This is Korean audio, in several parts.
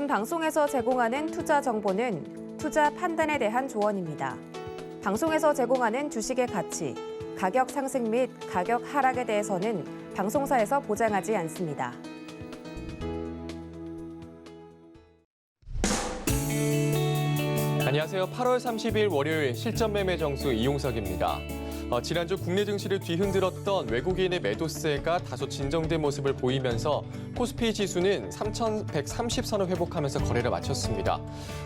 본 방송에서 제공하는 투자 정보는 투자 판단에 대한 조언입니다. 방송에서 제공하는 주식의 가치, 가격 상승 및 가격 하락에 대해서는 방송사에서 보장하지 않습니다. 안녕하세요. 8월 30일 월요일 실전 매매 정수 이용석입니다. 지난주 국내 증시를 뒤흔들었던 외국인의 매도세가 다소 진정된 모습을 보이면서 코스피 지수는 3,130선을 회복하면서 거래를 마쳤습니다.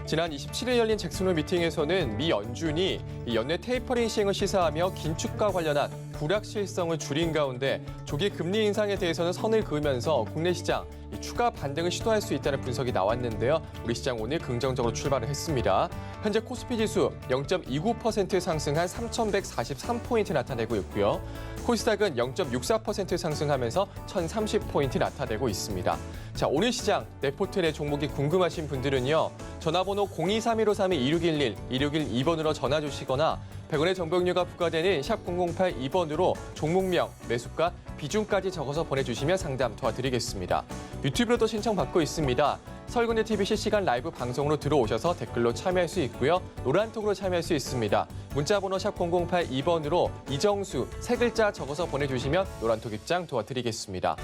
지난 27일 열린 잭슨홀 미팅에서는 미 연준이 이 연내 테이퍼링 시행을 시사하며 긴축과 관련한 불확실성을 줄인 가운데 조기 금리 인상에 대해서는 선을 그으면서 국내 시장 추가 반등을 시도할 수 있다는 분석이 나왔는데요. 우리 시장 오늘 긍정적으로 출발을 했습니다. 현재 코스피 지수 0.29% 상승한 3,143포인트 나타내고 있고요. 코스닥은 0.64% 상승하면서 1,030포인트 나타내고 있습니다. 자, 오늘 시장 레포트의 종목이 궁금하신 분들은요. 전화번호 023153-2611, 2612번으로 전화 주시거나 100원의 정보용료가 부과되는 샵 0082번으로 종목명, 매수가, 비중까지 적어서 보내주시면 상담 도와드리겠습니다. 유튜브로도 신청받고 있습니다. 설군대 TV 실시간 라이브 방송으로 들어오셔서 댓글로 참여할 수 있고요. 노란톡으로 참여할 수 있습니다. 문자번호 샵 0082번으로 이정수 세 글자 적어서 보내주시면 노란톡 입장 도와드리겠습니다.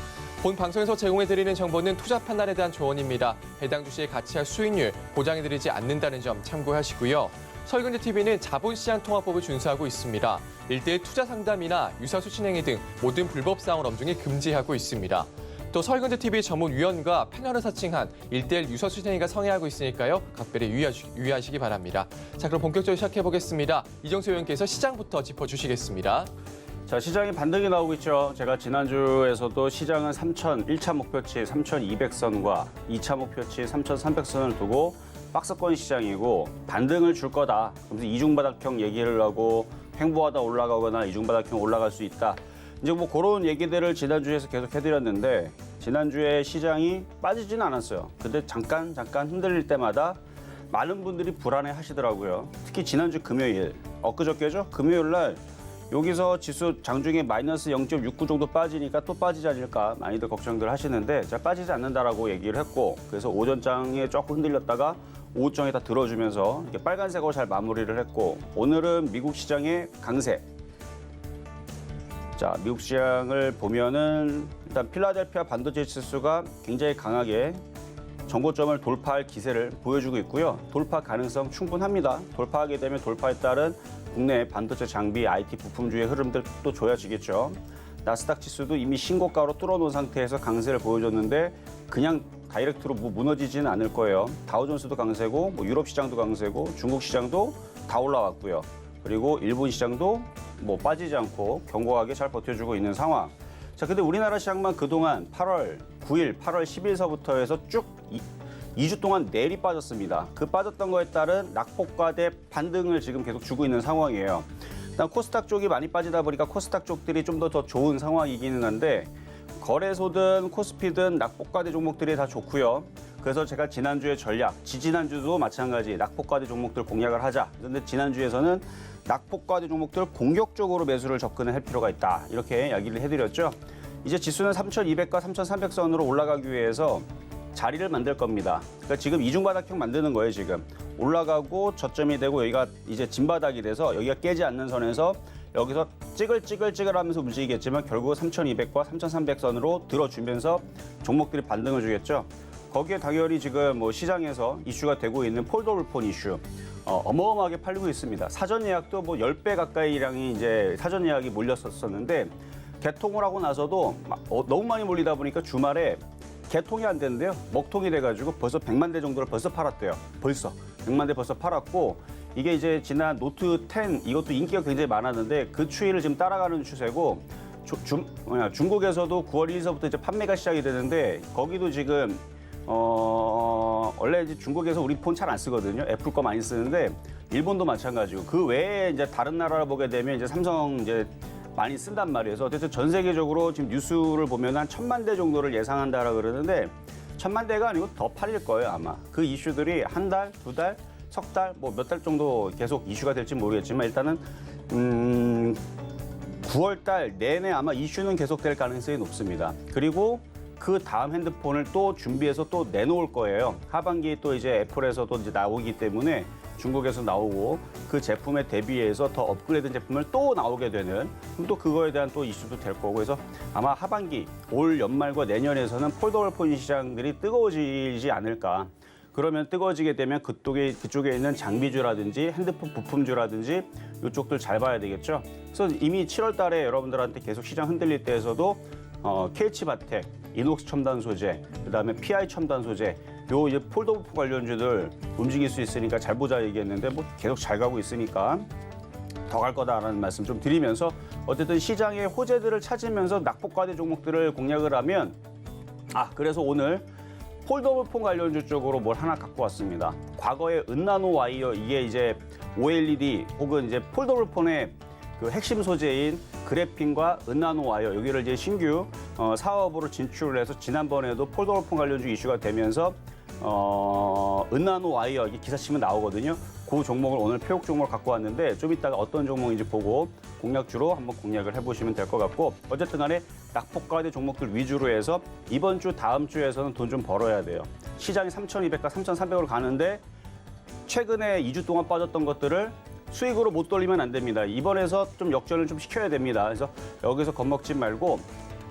본 방송에서 제공해드리는 정보는 투자 판단에 대한 조언입니다. 해당 주식의 가치와 수익률 보장해드리지 않는다는 점 참고하시고요. 설근지 TV는 자본시장 통화법을 준수하고 있습니다. 1:1 투자 상담이나 유사수신행위 등 모든 불법 사항을 엄중히 금지하고 있습니다. 또 설근지 TV 전문위원과 패널을 사칭한 1:1 유사수신행위가 성행하고 있으니까요. 각별히 유의하시기 바랍니다. 자, 그럼 본격적으로 시작해보겠습니다. 이정수 위원께서 시장부터 짚어주시겠습니다. 자, 시장이 반등이 나오고 있죠. 제가 지난주에서도 시장은 1차 목표치 3,200선과 2차 목표치 3,300선을 두고 박스권 시장이고 반등을 줄 거다. 그래서 이중바닥형 얘기를 하고 횡보하다 올라가거나 이중바닥형 올라갈 수 있다. 이제 뭐 그런 얘기들을 지난주에서 계속 해드렸는데 지난주에 시장이 빠지지는 않았어요. 근데 잠깐 흔들릴 때마다 많은 분들이 불안해 하시더라고요. 특히 지난주 금요일, 엊그저께죠? 금요일 날 여기서 지수 장중에 마이너스 0.69 정도 빠지니까 또 빠지지 않을까 많이들 걱정들 하시는데 자, 빠지지 않는다라고 얘기를 했고 그래서 오전장에 조금 흔들렸다가 오후장에 다 들어주면서 이렇게 빨간색으로 잘 마무리를 했고 오늘은 미국 시장의 강세. 자, 미국 시장을 보면은 일단 필라델피아 반도체 지수가 굉장히 강하게 정고점을 돌파할 기세를 보여주고 있고요. 돌파 가능성 충분합니다. 돌파하게 되면 돌파에 따른 국내 반도체 장비, IT 부품주의 흐름들도 좋아지겠죠. 나스닥 지수도 이미 신고가로 뚫어놓은 상태에서 강세를 보여줬는데 그냥 다이렉트로 무너지지는 않을 거예요. 다우존스도 강세고 유럽 시장도 강세고 중국 시장도 다 올라왔고요. 그리고 일본 시장도 빠지지 않고 견고하게 잘 버텨주고 있는 상황. 자, 근데 우리나라 시장만 그동안 8월 9일, 8월 10일서부터 해서 쭉 2주 동안 내리 빠졌습니다. 그 빠졌던 거에 따른 낙폭과대 반등을 지금 계속 주고 있는 상황이에요. 일단 코스닥 쪽이 많이 빠지다 보니까 코스닥 쪽들이 좀 더 좋은 상황이기는 한데 거래소든 코스피든 낙폭과대 종목들이 다 좋고요. 그래서 제가 지난주에 전략, 지지난주도 마찬가지 낙폭과대 종목들 공략을 하자. 그런데 지난주에서는 낙폭과대 종목들 공격적으로 매수를 접근을 할 필요가 있다. 이렇게 이야기를 해드렸죠. 이제 지수는 3,200과 3,300선으로 올라가기 위해서 자리를 만들 겁니다. 그러니까 지금 이중바닥형 만드는 거예요, 지금. 올라가고 저점이 되고 여기가 이제 진바닥이 돼서 여기가 깨지 않는 선에서 여기서 찌글찌글 하면서 움직이겠지만 결국 3,200과 3,300선으로 들어주면서 종목들이 반등을 주겠죠. 거기에 당연히 지금 시장에서 이슈가 되고 있는 폴더블 폰 이슈. 어마어마하게 팔리고 있습니다. 사전 예약도 10배 가까이량이 이제 사전 예약이 몰렸었는데 개통을 하고 나서도 너무 많이 몰리다 보니까 주말에 개통이 안 되는데요. 먹통이 돼가지고 벌써 100만 대 정도를 벌써 팔았대요. 벌써 100만 대 벌써 팔았고 이게 이제 지난 노트 10 이것도 인기가 굉장히 많았는데 그 추이를 지금 따라가는 추세고 중국에서도 9월 1일서부터 이제 판매가 시작이 되는데 거기도 지금 원래 이제 중국에서 우리 폰 잘 안 쓰거든요. 애플 거 많이 쓰는데 일본도 마찬가지고 그 외에 이제 다른 나라를 보게 되면 이제 삼성 이제 많이 쓴단 말이에요. 그래서 어쨌든 전 세계적으로 지금 뉴스를 보면 한 1,000만 대 정도를 예상한다라 그러는데 1,000만 대가 아니고 더 팔릴 거예요, 아마. 그 이슈들이 한 달, 두 달, 석 달, 몇 달 정도 계속 이슈가 될지 모르겠지만 일단은 9월 달 내내 아마 이슈는 계속될 가능성이 높습니다. 그리고 그 다음 핸드폰을 또 준비해서 또 내놓을 거예요. 하반기에 또 이제 애플에서도 이제 나오기 때문에 중국에서 나오고 그 제품에 대비해서 더 업그레이드 제품을 또 나오게 되는 그럼 또 그거에 대한 또 이슈도 될 거고 그래서 아마 하반기 올 연말과 내년에서는 폴더블 폰 시장들이 뜨거워지지 않을까. 그러면 뜨거워지게 되면 그쪽에 있는 장비주라든지 핸드폰 부품주라든지 이쪽들 잘 봐야 되겠죠. 그래서 이미 7월 달에 여러분들한테 계속 시장 흔들릴 때에서도 KH바텍, 이녹스 첨단 소재, 그다음에 PI 첨단 소재 요 이제 폴더블 폰 관련주들 움직일 수 있으니까 잘 보자 얘기했는데 뭐 계속 잘 가고 있으니까 더 갈 거다라는 말씀 좀 드리면서 어쨌든 시장의 호재들을 찾으면서 낙폭과대 종목들을 공략을 하면 그래서 오늘 폴더블 폰 관련주 쪽으로 뭘 하나 갖고 왔습니다. 과거에 은나노 와이어 이게 이제 OLED 혹은 이제 폴더블 폰의 그 핵심 소재인 그래핀과 은나노 와이어 여기를 이제 신규 사업으로 진출을 해서 지난번에도 폴더블 폰 관련주 이슈가 되면서 은나노 와이어 이게 기사 치면 나오거든요. 그 종목을 오늘 폐옥 종목을 갖고 왔는데 좀 이따가 어떤 종목인지 보고 공략주로 한번 공략을 해보시면 될 것 같고 어쨌든 간에 낙폭과대 종목들 위주로 해서 이번 주 다음 주에서는 돈 좀 벌어야 돼요. 시장이 3,200과 3,300으로 가는데 최근에 2주 동안 빠졌던 것들을 수익으로 못 돌리면 안 됩니다. 이번에서 좀 역전을 좀 시켜야 됩니다. 그래서 여기서 겁먹지 말고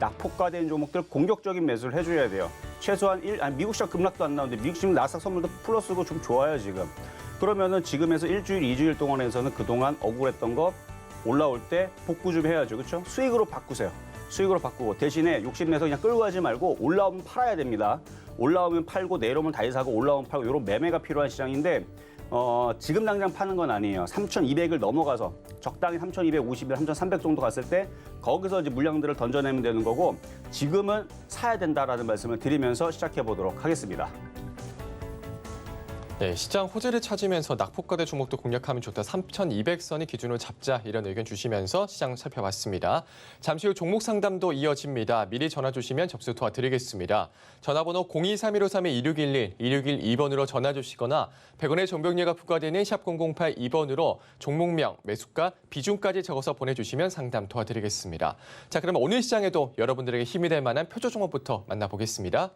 낙폭과대인 종목들 공격적인 매수를 해줘야 돼요. 최소한 미국 시장 급락도 안 나오는데 미국 시장 나스닥 선물도 플러스고 좀 좋아요 지금. 그러면은 지금에서 일주일, 2주일 동안에서는 그동안 억울했던 거 올라올 때 복구 좀 해야죠. 그렇죠? 수익으로 바꾸세요. 수익으로 바꾸고 대신에 욕심내서 그냥 끌고 가지 말고 올라오면 팔아야 됩니다. 올라오면 팔고 내려오면 다시 사고 올라오면 팔고 이런 매매가 필요한 시장인데 지금 당장 파는 건 아니에요. 3,200을 넘어가서 적당히 3,250일, 3,300 정도 갔을 때 거기서 이제 물량들을 던져내면 되는 거고 지금은 사야 된다라는 말씀을 드리면서 시작해 보도록 하겠습니다. 네, 시장 호재를 찾으면서 낙폭과대 종목도 공략하면 좋다. 3,200선이 기준으로 잡자 이런 의견 주시면서 시장 살펴봤습니다. 잠시 후 종목 상담도 이어집니다. 미리 전화 주시면 접수 도와드리겠습니다. 전화번호 023153-2611, 2612번으로 전화 주시거나 100원의 정보용료가 부과되는 샵008 2번으로 종목명, 매수가, 비중까지 적어서 보내주시면 상담 도와드리겠습니다. 자, 그럼 오늘 시장에도 여러분들에게 힘이 될 만한 표적 종목부터 만나보겠습니다.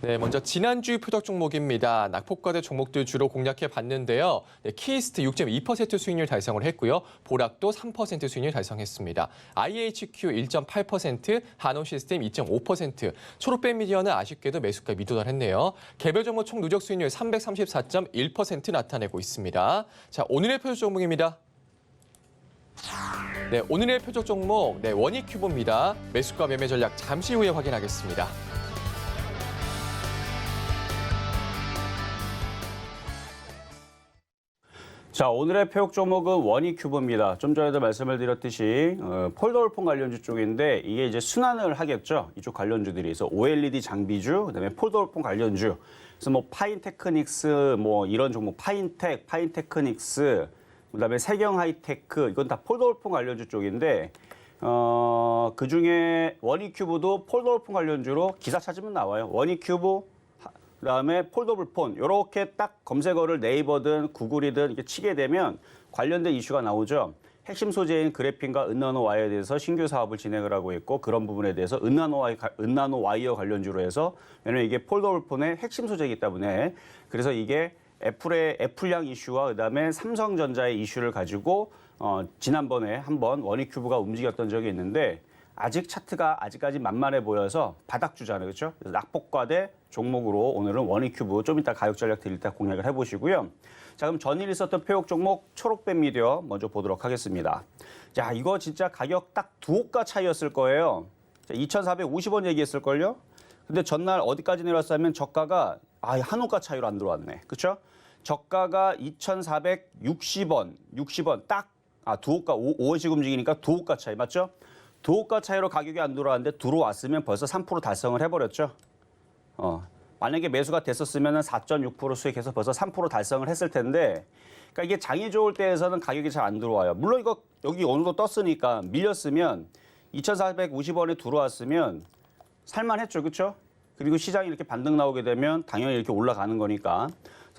네, 먼저 지난주 표적 종목입니다. 낙폭과대 종목들 주로 공략해 봤는데요. 네, 키이스트 6.2% 수익률 달성을 했고요. 보락도 3% 수익률 달성했습니다. IHQ 1.8%, 한온시스템 2.5%, 초록뱀 미디어는 아쉽게도 매수가 미도달했네요. 개별 종목 총 누적 수익률 334.1% 나타내고 있습니다. 자, 오늘의 표적 종목입니다. 네, 오늘의 표적 종목 원익큐브입니다. 매수가 매매 전략 잠시 후에 확인하겠습니다. 자, 오늘의 폐옥 종목은 원익큐브입니다. 좀 전에도 말씀을 드렸듯이 폴더블 폰 관련주 쪽인데 이게 이제 순환을 하겠죠. 이쪽 관련주들이. 그래서 OLED 장비주, 그다음에 폴더블 폰 관련주. 그래서 뭐 파인테크닉스 뭐 이런 종목, 파인텍, 파인테크닉스, 그다음에 세경 하이테크 이건 다 폴더블 폰 관련주 쪽인데 그중에 원익큐브도 폴더블 폰 관련주로 기사 찾으면 나와요. 원익큐브 그다음에 폴더블 폰 이렇게 딱 검색어를 네이버든 구글이든 이렇게 치게 되면 관련된 이슈가 나오죠. 핵심 소재인 그래핀과 은나노 와이어에 대해서 신규 사업을 진행을 하고 있고 그런 부분에 대해서 은나노 와이어 관련주로 해서 왜냐면 이게 폴더블 폰의 핵심 소재이기 때문에 그래서 이게 애플양 이슈와 그다음에 삼성전자의 이슈를 가지고 지난번에 한번 원익큐브가 움직였던 적이 있는데 아직 차트가 아직까지 만만해 보여서 바닥주잖아요. 그렇죠? 그래서 낙폭과대 종목으로 오늘은 원익큐브 좀 이따 가격 전략 드릴 때 공략을 해보시고요. 자, 그럼 전일 있었던 폐옥 종목 초록뱀 미디어 먼저 보도록 하겠습자 이거 진짜 가격 딱 2호가 차이였을 거예요. 2,450원 얘기했을걸요? 근데 전날 어디까지 내려왔냐면 저가가 한 호가 차이로 안 들어왔네. 그렇죠? 저가가 2,460원, 60원 딱 2호가 5원씩 움직이니까 2호가 차이 맞죠? 2호가 차이로 가격이 안 들어왔는데 들어왔으면 벌써 3% 달성을 해버렸죠. 만약에 매수가 됐었으면 4.6% 수익해서 벌써 3% 달성을 했을 텐데 그러니까 이게 장이 좋을 때에서는 가격이 잘 안 들어와요. 물론 이거 여기 어느 정도 떴으니까 밀렸으면 2,450원에 들어왔으면 살만했죠. 그렇죠? 그리고 시장이 이렇게 반등 나오게 되면 당연히 이렇게 올라가는 거니까.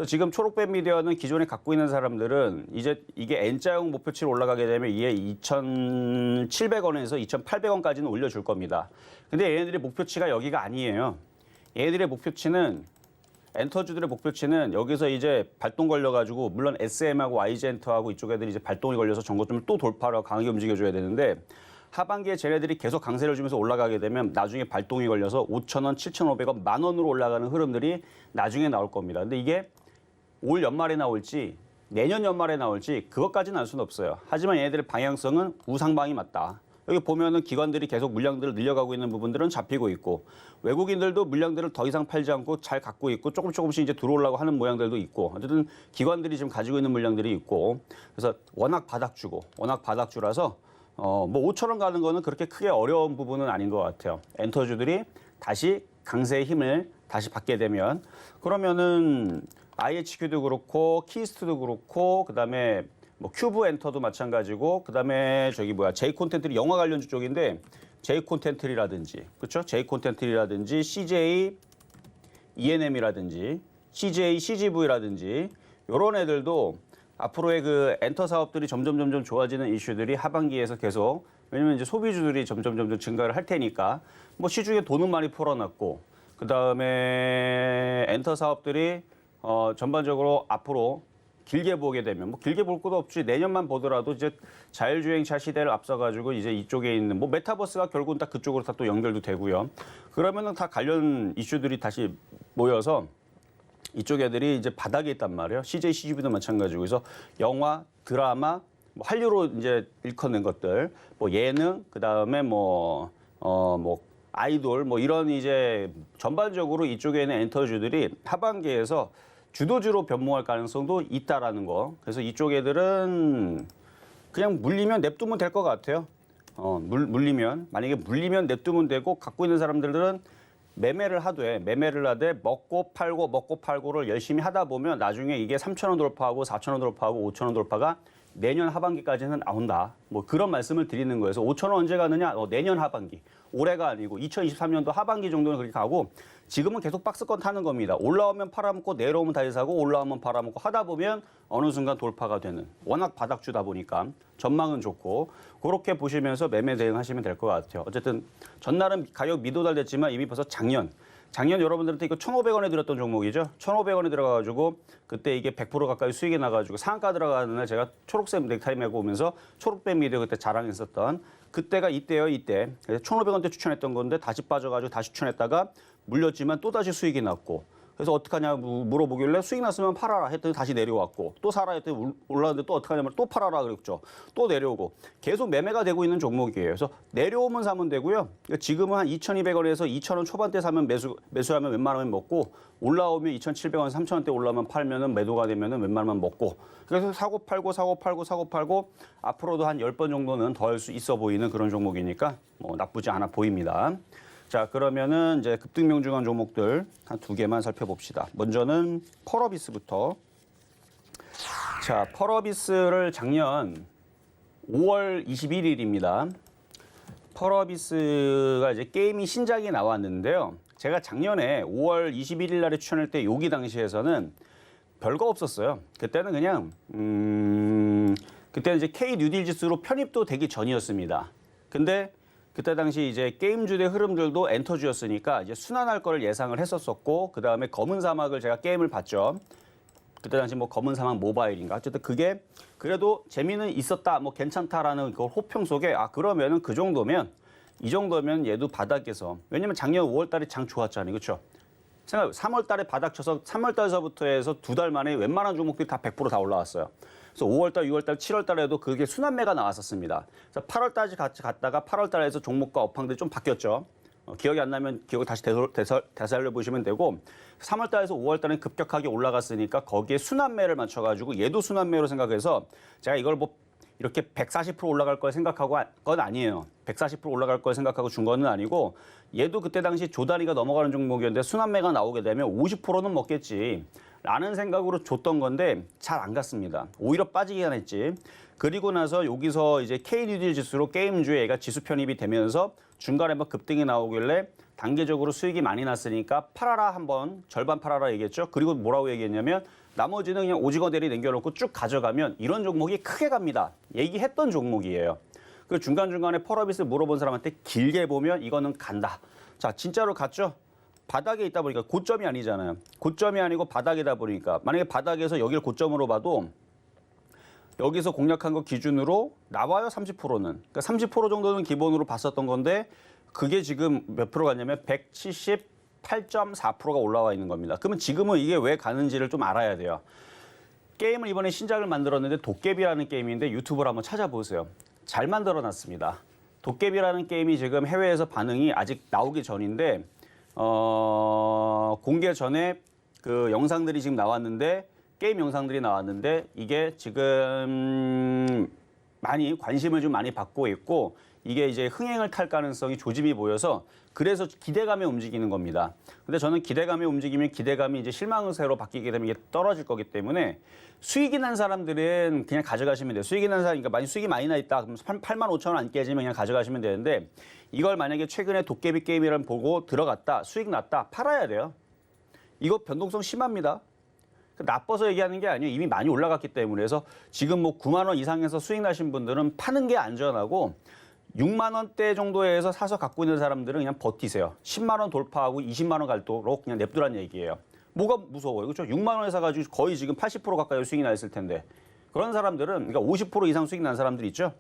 그래서 지금 초록뱀 미디어는 기존에 갖고 있는 사람들은 이제 이게 N자형 목표치로 올라가게 되면 이게 2,700원에서 2,800원까지는 올려줄 겁니다. 근데 얘네들의 목표치가 여기가 아니에요. 얘네들의 목표치는 엔터주들의 목표치는 여기서 이제 발동 걸려가지고 물론 SM하고 YG엔터하고 이쪽 애들이 이제 발동이 걸려서 전고점을 또 돌파하고 강하게 움직여줘야 되는데 하반기에 쟤네들이 계속 강세를 주면서 올라가게 되면 나중에 발동이 걸려서 5,000원, 7,500원, 10,000원으로 올라가는 흐름들이 나중에 나올 겁니다. 근데 이게 올 연말에 나올지 내년 연말에 나올지 그것까지는 알 수는 없어요. 하지만 얘네들의 방향성은 우상방이 맞다. 여기 보면은 기관들이 계속 물량들을 늘려가고 있는 부분들은 잡히고 있고 외국인들도 물량들을 더 이상 팔지 않고 잘 갖고 있고 조금씩 이제 들어오려고 하는 모양들도 있고 어쨌든 기관들이 지금 가지고 있는 물량들이 있고 그래서 워낙 바닥주라서 뭐 5,000원 가는 거는 그렇게 크게 어려운 부분은 아닌 것 같아요. 엔터주들이 다시 강세의 힘을 다시 받게 되면 그러면은 IHQ도 그렇고 키스트도 그렇고 그다음에 뭐 큐브 엔터도 마찬가지고 그다음에 저기 J 콘텐트리 영화 관련주 쪽인데 J 콘텐트리라든지 그렇죠? J 콘텐트리라든지 CJ ENM이라든지 CJ CGV라든지 이런 애들도 앞으로의 그 엔터 사업들이 점점 좋아지는 이슈들이 하반기에서 계속 왜냐면 이제 소비주들이 점점 증가를 할 테니까 뭐 시중에 돈은 많이 풀어놨고 그다음에 엔터 사업들이 전반적으로 앞으로 길게 보게 되면 뭐 길게 볼 것도 없지 내년만 보더라도 이제 자율주행차 시대를 앞서가지고 이제 이쪽에 있는 뭐 메타버스가 결국은 다 그쪽으로 다 또 연결도 되고요. 그러면은 다 관련 이슈들이 다시 모여서 이쪽 애들이 이제 바닥에 있단 말이에요. CJ, CGV도 마찬가지고 그래서 영화, 드라마, 뭐 한류로 이제 일컫는 것들, 뭐 예능, 그 다음에 뭐 아이돌, 뭐 이런 이제 전반적으로 이쪽에 있는 엔터주들이 하반기에서 주도주로 변모할 가능성도 있다라는 거. 그래서 이쪽 애들은 그냥 물리면 냅두면 될 것 같아요. 만약에 물리면 냅두면 되고 갖고 있는 사람들은 매매를 하되 먹고 팔고를 열심히 하다 보면 나중에 이게 3,000원 돌파하고 4,000원 돌파하고 5,000원 돌파가 내년 하반기까지는 나온다. 뭐 그런 말씀을 드리는 거예요. 그래서 5,000원 언제 가느냐? 내년 하반기. 올해가 아니고 2023년도 하반기 정도는 그렇게 가고 지금은 계속 박스권 타는 겁니다. 올라오면 팔아먹고 내려오면 다시 사고 올라오면 팔아먹고 하다 보면 어느 순간 돌파가 되는 워낙 바닥주다 보니까 전망은 좋고 그렇게 보시면서 매매 대응하시면 될 것 같아요. 어쨌든 전날은 가격 미도달됐지만 이미 벌써 작년 여러분들한테 이거 1,500원에 들었던 종목이죠. 1,500원에 들어가가지고 그때 이게 100% 가까이 수익이 나가지고 상한가 들어가는 날 제가 초록색 넥타이 메고 오면서 초록뱀 미디어 그때 자랑했었던 그때가 이때요, 이때. 그래서 1,500원대 추천했던 건데 다시 빠져가지고 다시 추천했다가 물렸지만 또 다시 수익이 났고. 그래서 어떡하냐 물어보길래 수익 났으면 팔아라 했더니 다시 내려왔고 또 사라 했더니 올라왔는데 또 어떡하냐면 또 팔아라 그랬죠. 또 내려오고 계속 매매가 되고 있는 종목이에요. 그래서 내려오면 사면 되고요. 지금은 한 2,200원에서 2,000원 초반대 사면 매수하면 웬만하면 먹고 올라오면 2,700원, 3,000원대 올라오면 팔면은 매도가 되면은 웬만하면 먹고 그래서 사고 팔고 앞으로도 한 10번 정도는 더 할 수 있어 보이는 그런 종목이니까 뭐 나쁘지 않아 보입니다. 자, 그러면은 이제 급등 명중한 종목들 한 두 개만 살펴봅시다. 먼저는 펄어비스부터. 자, 펄어비스를 작년 5월 21일입니다. 펄어비스가 이제 게임이 신작이 나왔는데요. 제가 작년에 5월 21일 날에 추천할 때 여기 당시에서는 별거 없었어요. 그때는 그냥 그때는 이제 K 뉴딜 지수로 편입도 되기 전이었습니다. 근데 그때 당시 이제 게임주의 흐름들도 엔터주였으니까 이제 순환할 거를 예상을 했었었고 그 다음에 검은 사막을 제가 게임을 봤죠. 그때 당시 뭐 검은 사막 모바일인가 어쨌든 그게 그래도 재미는 있었다, 뭐 괜찮다라는 그 호평 속에 그러면은 이 정도면 얘도 바닥에서 왜냐면 작년 5월달에 장 좋았잖아요, 그렇죠? 3월달에 바닥 쳐서 3월달서부터 해서 두 달 만에 웬만한 종목들이 다 100% 다 올라왔어요. 그래서 5월달, 6월달, 7월달에도 그게 순환매가 나왔었습니다. 그래서 8월달까지 같이 갔다가 8월달에서 종목과 업황들이 좀 바뀌었죠. 기억이 안 나면 기억을 다시 되살려 보시면 되고 3월달에서 5월달은 급격하게 올라갔으니까 거기에 순환매를 맞춰가지고 얘도 순환매로 생각해서 제가 이걸 뭐 이렇게 140% 올라갈 걸 생각하고 건 아니에요. 140% 올라갈 걸 생각하고 준 거는 아니고 얘도 그때 당시 조단위가 넘어가는 종목이었는데 순환매가 나오게 되면 50%는 먹겠지 라는 생각으로 줬던 건데 잘 안 갔습니다. 오히려 빠지기만 했지. 그리고 나서 여기서 이제 K 뉴딜 지수로 게임주에 얘가 지수 편입이 되면서 중간에 막 급등이 나오길래 단계적으로 수익이 많이 났으니까 팔아라 한번 절반 팔아라 얘기했죠. 그리고 뭐라고 얘기했냐면 나머지는 그냥 오징어 대리 남겨놓고 쭉 가져가면 이런 종목이 크게 갑니다. 얘기했던 종목이에요. 그 중간중간에 펄어비스 물어본 사람한테 길게 보면 이거는 간다. 자, 진짜로 갔죠? 바닥에 있다 보니까 고점이 아니잖아요. 고점이 아니고 바닥이다 보니까 만약에 바닥에서 여기를 고점으로 봐도 여기서 공략한 거 기준으로 나와요, 30%는. 그러니까 30% 정도는 기본으로 봤었던 건데 그게 지금 몇 프로 갔냐면 178.4%가 올라와 있는 겁니다. 그러면 지금은 이게 왜 가는지를 좀 알아야 돼요. 게임을 이번에 신작을 만들었는데 도깨비라는 게임인데 유튜브를 한번 찾아보세요. 잘 만들어놨습니다. 도깨비라는 게임이 지금 해외에서 반응이 아직 나오기 전인데 공개 전에 그 영상들이 지금 나왔는데 게임 영상들이 나왔는데 이게 지금 많이 관심을 좀 많이 받고 있고 이게 이제 흥행을 탈 가능성이 조짐이 보여서 그래서 기대감에 움직이는 겁니다. 근데 저는 기대감에 움직이면 기대감이 이제 실망세로 바뀌게 되면 이게 떨어질 거기 때문에 수익이 난 사람들은 그냥 가져가시면 돼요. 수익이 난 사람, 그러니까 만약 수익이 많이 나 있다. 그럼 85,000원 안 깨지면 그냥 가져가시면 되는데 이걸 만약에 최근에 도깨비 게임이라는 보고 들어갔다. 수익 났다. 팔아야 돼요. 이거 변동성 심합니다. 나빠서 얘기하는 게 아니에요. 이미 많이 올라갔기 때문에. 그래서 지금 뭐 9만 원 이상에서 수익 나신 분들은 파는 게 안전하고 6만 원대 정도에서 사서 갖고 있는 사람들은 그냥 버티세요. 10만 원 돌파하고 20만 원 갈도록 그냥 냅두란 얘기예요. 뭐가 무서워요? 그렇죠? 6만 원에 사가지고 거의 지금 80% 가까이 수익이 나 있을 텐데 그런 사람들은 그러니까 50% 이상 수익 난 사람들 있죠?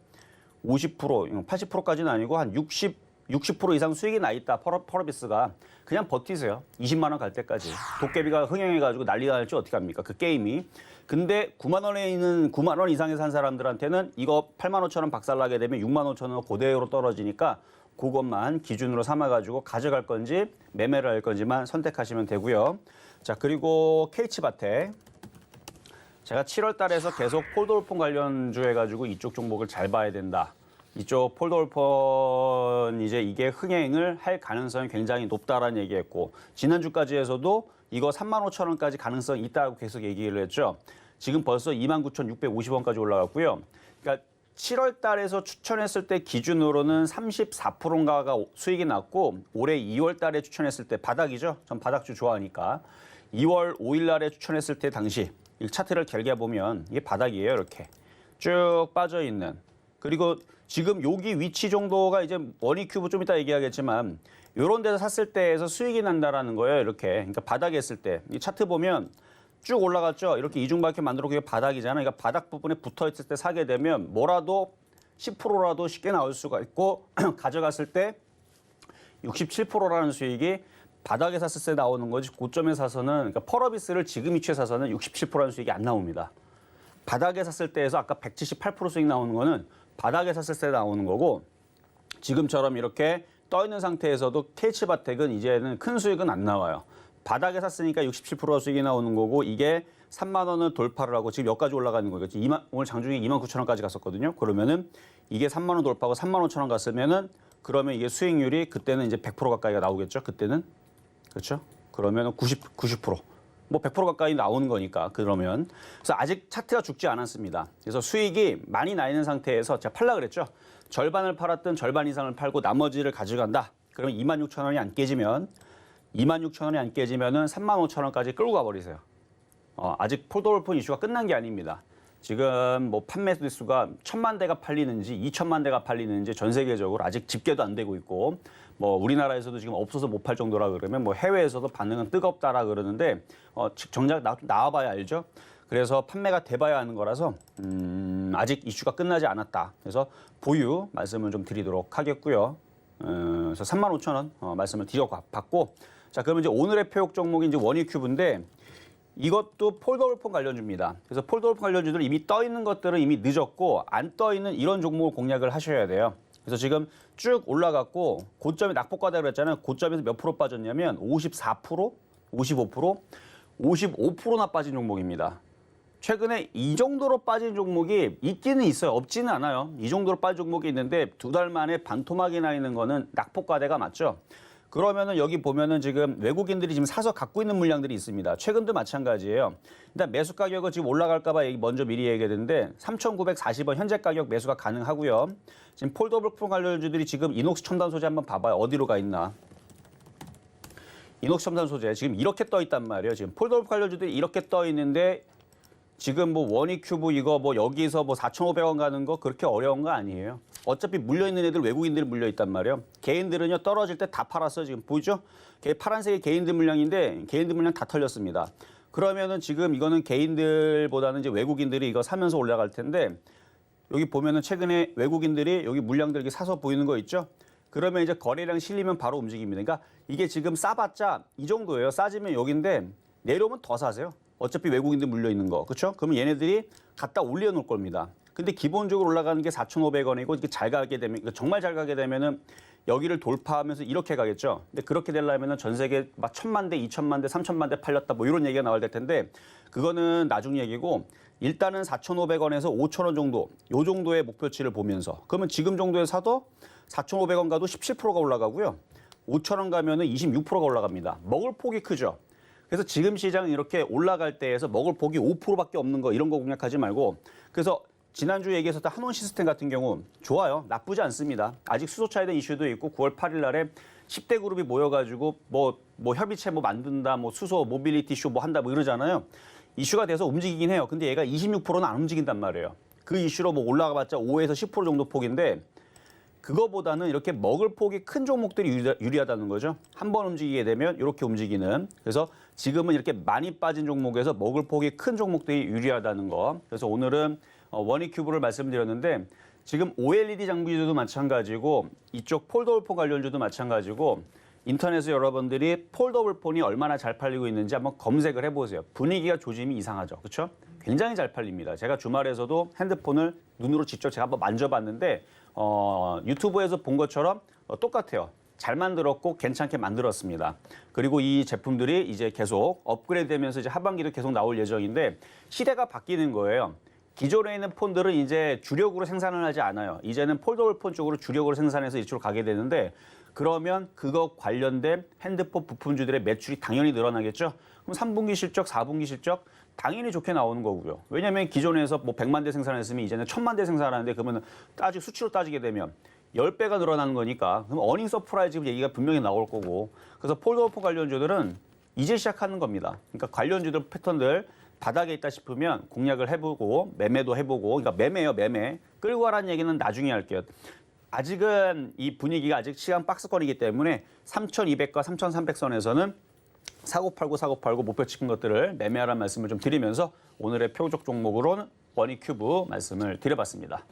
50%, 80%까지는 아니고 한 60% 이상 수익이 나 있다. 펄어비스가 그냥 버티세요. 20만 원 갈 때까지. 도깨비가 흥행해가지고 난리가 날지 어떻게 합니까? 그 게임이. 근데 9만 원에 있는 9만 원 이상에 산 사람들한테는 이거 8만 5천 원 박살나게 되면 6만 5천 원 그대로 떨어지니까 그것만 기준으로 삼아가지고 가져갈 건지 매매를 할 건지만 선택하시면 되고요. 자, 그리고 K치바텍. 제가 7월 달에서 계속 폴더오폰 관련주 해가지고 이쪽 종목을 잘 봐야 된다. 이쪽 폴더오폰 이제 이게 흥행을 할 가능성이 굉장히 높다라는 얘기했고 지난주까지 해서도 이거 35,000원까지 가능성이 있다고 계속 얘기를 했죠. 지금 벌써 29,650원까지 올라갔고요. 그러니까 7월 달에서 추천했을 때 기준으로는 34%인가가 수익이 났고 올해 2월 달에 추천했을 때 바닥이죠. 전 바닥주 좋아하니까. 2월 5일 날에 추천했을 때 당시 이 차트를 길게 보면 이게 바닥이에요. 이렇게 쭉 빠져 있는. 그리고 지금 여기 위치 정도가 이제 원익큐브 좀 이따 얘기하겠지만 이런 데서 샀을 때에서 수익이 난다라는 거예요. 이렇게. 그러니까 바닥에 했을 때. 이 차트 보면 쭉 올라갔죠. 이렇게 이중박혀 만들어 그게 바닥이잖아요. 그러니까 바닥 부분에 붙어 있을 때 사게 되면 뭐라도 10%라도 쉽게 나올 수가 있고 가져갔을 때 67%라는 수익이 바닥에 샀을 때 나오는 거지 고점에 사서는 그러니까 펄어비스를 지금 위치에 사서는 67%라는 수익이 안 나옵니다. 바닥에 샀을 때에서 아까 178% 수익 나오는 거는 바닥에 샀을 때 나오는 거고 지금처럼 이렇게 떠 있는 상태에서도 K치바텍은 이제는 큰 수익은 안 나와요. 바닥에 샀으니까 67% 수익이 나오는 거고 이게 3만 원을 돌파를 하고 지금 여기까지 올라가는 거겠죠. 오늘 장중에 29,000원까지 갔었거든요. 그러면은 이게 3만 원 돌파하고 3만 5천 원 갔으면은 그러면 이게 수익률이 그때는 이제 100% 가까이가 나오겠죠. 그때는. 그렇죠? 그러면은 90%. 뭐 100% 가까이 나오는 거니까 그러면 그래서 아직 차트가 죽지 않았습니다. 그래서 수익이 많이 나 있는 상태에서 제가 팔라 그랬죠. 절반을 팔았든 절반 이상을 팔고 나머지를 가져간다. 그러면 26,000원이 안 깨지면 26,000원이 안 깨지면은 35,000원까지 끌고 가버리세요. 아직 폴더오폰 이슈가 끝난 게 아닙니다. 지금 뭐 판매 수가 1,000만 대가 팔리는지 2,000만 대가 팔리는지 전 세계적으로 아직 집계도 안 되고 있고 뭐 우리나라에서도 지금 없어서 못 팔 정도라 그러면 뭐 해외에서도 반응은 뜨겁다라 그러는데 정작 나와봐야 알죠. 그래서 판매가 돼봐야 하는 거라서 아직 이슈가 끝나지 않았다. 그래서 보유 말씀을 좀 드리도록 하겠고요. 그래서 35,000원 말씀을 드려봤고 자 그러면 이제 오늘의 표역 종목이 이제 원익큐브인데 이것도 폴더오폰 관련주입니다. 그래서 폴더오폰 관련주들 이미 떠 있는 것들은 이미 늦었고 안 떠 있는 이런 종목을 공략을 하셔야 돼요. 그래서 지금 쭉 올라갔고 고점이 낙폭과다 그랬잖아요. 고점에서 몇 프로 빠졌냐면 54%, 55%, 55%나 빠진 종목입니다. 최근에 이 정도로 빠진 종목이 있기는 있어요. 없지는 않아요. 이 정도로 빠진 종목이 있는데 두 달 만에 반토막이 나 있는 거는 낙폭과대가 맞죠. 그러면은 여기 보면은 지금 외국인들이 지금 사서 갖고 있는 물량들이 있습니다. 최근도 마찬가지예요. 일단 매수 가격은 지금 올라갈까 봐 먼저 미리 얘기했는데 3,940원 현재 가격 매수가 가능하고요. 지금 폴더블 관련주들이 지금 이녹스 첨단 소재 한번 봐봐요. 어디로 가 있나. 이녹스 첨단 소재 지금 이렇게 떠 있단 말이에요. 지금 폴더블 관련주들이 이렇게 떠 있는데 지금 뭐 원익큐브 이거 뭐 여기서 뭐 4,500원 가는 거 그렇게 어려운 거 아니에요. 어차피 물려 있는 애들 외국인들이 물려 있단 말이에요. 개인들은요 떨어질 때 다 팔았어요. 지금 보이죠? 파란색이 개인들 물량인데 개인들 물량 다 털렸습니다. 그러면은 지금 이거는 개인들보다는 이제 외국인들이 이거 사면서 올라갈 텐데 여기 보면은 최근에 외국인들이 여기 물량들 이렇게 사서 보이는 거 있죠? 그러면 이제 거래량 실리면 바로 움직입니다. 그러니까 이게 지금 싸봤자 이 정도예요. 싸지면 여기인데 내려오면 더 사세요. 어차피 외국인들 물려 있는 거, 그렇죠? 그러면 얘네들이 갖다 올려놓을 겁니다. 근데 기본적으로 올라가는 게 4,500원이고 이게 잘 가게 되면 정말 잘 가게 되면은 여기를 돌파하면서 이렇게 가겠죠. 근데 그렇게 되려면은 전 세계 막 1,000만 대, 2,000만 대, 3,000만 대 팔렸다 뭐 이런 얘기가 나와야 될 텐데 그거는 나중 얘기고 일단은 4,500원에서 5,000원 정도 요 정도의 목표치를 보면서 그러면 지금 정도에 사도 4,500원 가도 17%가 올라가고요. 5,000원 가면은 26%가 올라갑니다. 먹을 폭이 크죠. 그래서 지금 시장은 이렇게 올라갈 때에서 먹을 폭이 5%밖에 없는 거 이런 거 공략하지 말고 그래서 지난주 얘기했었던 한원 시스템 같은 경우 좋아요. 나쁘지 않습니다. 아직 수소차에 대한 이슈도 있고 9월 8일 날에 10대 그룹이 모여가지고 뭐 협의체 뭐 만든다, 뭐 수소 모빌리티 쇼 뭐 한다 뭐 이러잖아요. 이슈가 돼서 움직이긴 해요. 근데 얘가 26%는 안 움직인단 말이에요. 그 이슈로 뭐 올라가봤자 5에서 10% 정도 폭인데 그거보다는 이렇게 먹을 폭이 큰 종목들이 유리하다는 거죠. 한 번 움직이게 되면 이렇게 움직이는. 그래서 지금은 이렇게 많이 빠진 종목에서 먹을 폭이 큰 종목들이 유리하다는 거. 그래서 오늘은 원익큐브를 말씀드렸는데 지금 OLED 장비들도 마찬가지고 이쪽 폴더블 폰 관련주도 마찬가지고 인터넷에 여러분들이 폴더블 폰이 얼마나 잘 팔리고 있는지 한번 검색을 해보세요. 분위기가 조짐이 이상하죠. 그렇죠? 굉장히 잘 팔립니다. 제가 주말에서도 핸드폰을 눈으로 직접 제가 한번 만져봤는데 유튜브에서 본 것처럼 똑같아요. 잘 만들었고 괜찮게 만들었습니다. 그리고 이 제품들이 이제 계속 업그레이드 되면서 이제 하반기도 계속 나올 예정인데 시대가 바뀌는 거예요. 기존에 있는 폰들은 이제 주력으로 생산을 하지 않아요. 이제는 폴더블 폰 쪽으로 주력으로 생산해서 이쪽으로 가게 되는데 그러면 그거 관련된 핸드폰 부품주들의 매출이 당연히 늘어나겠죠. 그럼 3분기 실적, 4분기 실적 당연히 좋게 나오는 거고요. 왜냐하면 기존에서 뭐 100만 대 생산했으면 이제는 1,000만 대 생산하는데 그러면 수치로 따지게 되면 10배가 늘어나는 거니까 그럼 어닝 서프라이즈 얘기가 분명히 나올 거고 그래서 폴더블 폰 관련주들은 이제 시작하는 겁니다. 그러니까 관련주들 패턴들 바닥에 있다 싶으면 공략을 해보고 매매도 해보고 그러니까 매매예요, 매매. 끌고 가라는 얘기는 나중에 할게요. 아직은 이 분위기가 아직 시간 박스권이기 때문에 3,200과 3,300선에서는 사고 팔고 목표 찍은 것들을 매매하라는 말씀을 좀 드리면서 오늘의 표적 종목으로는 원익큐브 말씀을 드려봤습니다.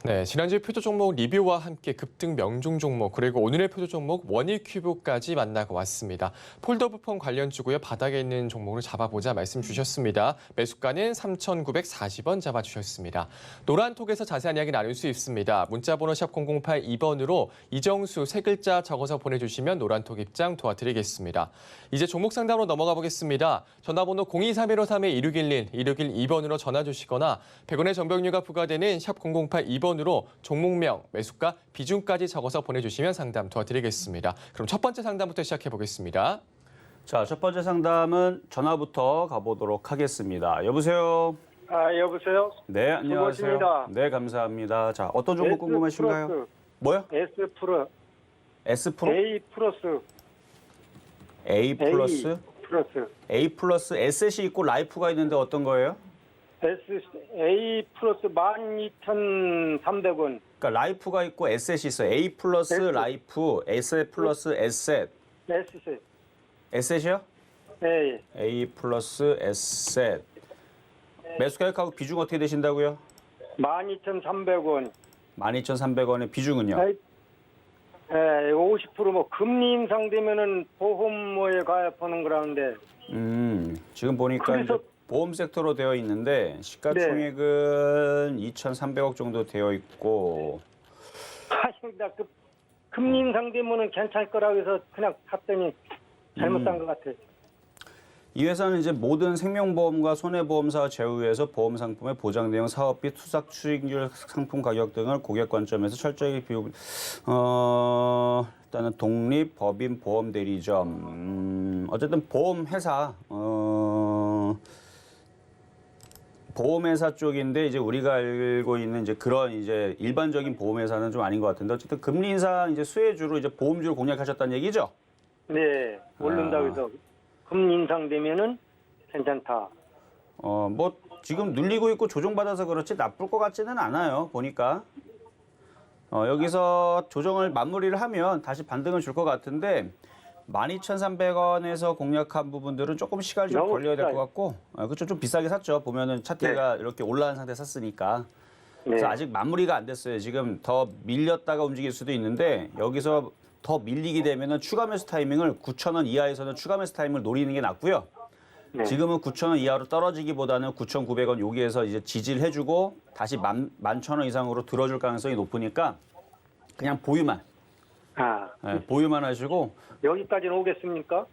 네, 지난주 표적 종목 리뷰와 함께 급등 명중 종목 그리고 오늘의 표적 종목 원익큐브까지 만나고 왔습니다. 폴더블폰 관련주고요. 바닥에 있는 종목을 잡아보자 말씀 주셨습니다. 매수가는 3,940원 잡아주셨습니다. 노란톡에서 자세한 이야기 나눌 수 있습니다. 문자번호 샵 0082번으로 이정수 세 글자 적어서 보내주시면 노란톡 입장 도와드리겠습니다. 이제 종목 상담으로 넘어가 보겠습니다. 전화번호 023-1531-2611, 2612번으로 전화 주시거나 100원의 정보료가 부과되는 샵 0082번으로 종목명, 매수가, 비중까지 적어서 보내주시면 상담 도와드리겠습니다. 그럼 첫 번째 상담부터 시작해 보겠습니다. 자, 첫 번째 상담은 전화부터 가보도록 하겠습니다. 여보세요? 여보세요? 네, 안녕하세요. 수고하십니다. 네, 감사합니다. 자, 어떤 종목 궁금하신가요? 플러스, 뭐요? S 프로, S 프로? A 플러스, A 플러스? 플러스, A 플러스 에셋이 있고 라이프가 있는데 어떤 거예요? A 플러스 12,300원. 그러니까 라이프가 있고 에셋이 있어요. A 플러스 에셋. 라이프, 에셋 플러스 에셋. S, 에셋이요? A, A 플러스 에셋. 매수 가격하고 비중 어떻게 되신다고요? 12,300원. 12,300원의 비중은요? 50% 금리 인상되면은 보험료에 가입하는 거라는데. 지금 보니까 그래서- 이제 보험 섹터로 되어 있는데 시가총액은 2,300억 정도 되어 있고 나 금리 인상되면은 괜찮을 거라고 해서 그냥 샀더니 잘못 산 것 같아. 이 회사는 이제 모든 생명보험과 손해보험사 제휴해서 보험 상품의 보장 내용, 사업비, 투자 수익률, 상품 가격 등을 고객 관점에서 철저히 일단은 독립 법인 보험 대리점. 어쨌든 보험 회사 보험회사 쪽인데 이제 우리가 알고 있는 이제 그런 이제 일반적인 보험회사는 좀 아닌 것 같은데 어쨌든 금리 인상 이제 수혜주로 이제 보험주를 공략하셨다는 얘기죠? 네, 오른다고 해서 금리 인상되면은 괜찮다. 뭐 지금 눌리고 있고 조정받아서 그렇지 나쁠 것 같지는 않아요. 보니까. 여기서 조정을 마무리를 하면 다시 반등을 줄 것 같은데 12,300원에서 공략한 부분들은 조금 시간이 좀 너무 걸려야 될 것 비싸요. 같고 그렇죠. 좀 비싸게 샀죠. 보면은 차트가 이렇게 올라간 상태 샀으니까. 네. 그래서 아직 마무리가 안 됐어요. 지금 더 밀렸다가 움직일 수도 있는데 여기서 더 밀리게 되면은 추가 매수 타이밍을 9,000원 이하에서는 추가 매수 타이밍을 노리는 게 낫고요. 네. 지금은 9,000원 이하로 떨어지기보다는 9,900원 여기에서 이제 지지를 해주고 다시 11,000원 이상으로 들어줄 가능성이 높으니까 그냥 보유만, 보유만 하시고 여기까지는 오겠습니까?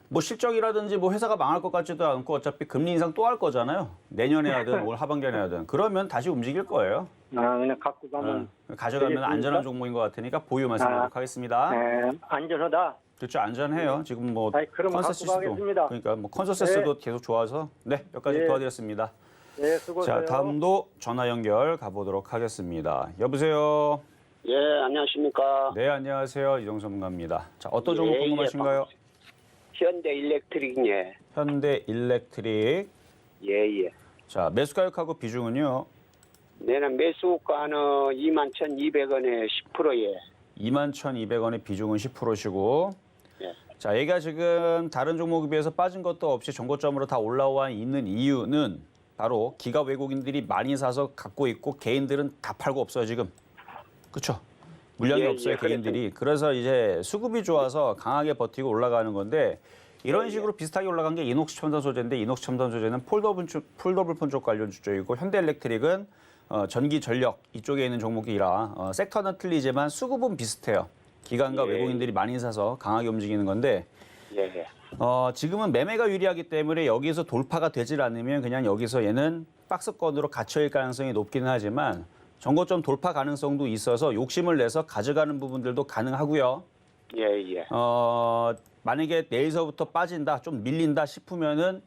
뭐 실적이라든지 뭐 회사가 망할 것 같지도 않고 어차피 금리 인상 또 할 거잖아요. 내년에 하든 올 하반기에 하든 그러면 다시 움직일 거예요. 그냥 갖고 가면. 가져가면 되겠습니까? 안전한 종목인 것 같으니까 보유 말씀드리도록 하겠습니다. 네, 안전하다. 그렇죠, 안전해요. 지금 뭐 그럼 갖고 가겠습니다. 그러니까 뭐 컨센서스도 계속 좋아서 몇 가지 네. 도와드렸습니다. 네, 수고하세요. 자, 다음도 전화 연결 가보도록 하겠습니다. 여보세요. 예, 안녕하십니까. 네, 안녕하세요. 이동섭 전문가입니다. 자, 어떤 종목 예, 궁금하신가요? 현대 일렉트릭, 예. 현대 일렉트릭. 예, 예. 자, 매수 가격하고 비중은요. 내는 매수가는 21,200원에 10%예. 21,200원의 비중은 10%시고. 예. 자, 얘가 지금 다른 종목에 비해서 빠진 것도 없이 정고점으로 다 올라와 있는 이유는 바로 기가 외국인들이 많이 사서 갖고 있고 개인들은 다 팔고 없어요, 지금. 그렇죠? 물량이 예, 없어요, 예, 개인들이. 그래서 이제 수급이 좋아서 강하게 버티고 올라가는 건데 이런 예, 식으로 비슷하게 올라간 게 이녹스 첨단 소재인데 이녹스 첨단 소재는 폴더블폰 쪽 관련 주쪽이고 현대일렉트릭은 전기 전력 이쪽에 있는 종목이라 섹터는 틀리지만 수급은 비슷해요. 기관과 예. 외국인들이 많이 사서 강하게 움직이는 건데 예, 예. 지금은 매매가 유리하기 때문에 여기서 돌파가 되질 않으면 그냥 여기서 얘는 박스권으로 갇혀일 가능성이 높기는 하지만 정고점 돌파 가능성도 있어서 욕심을 내서 가져가는 부분들도 가능하고요. 예, 예. 만약에 내일서부터 빠진다, 좀 밀린다 싶으면은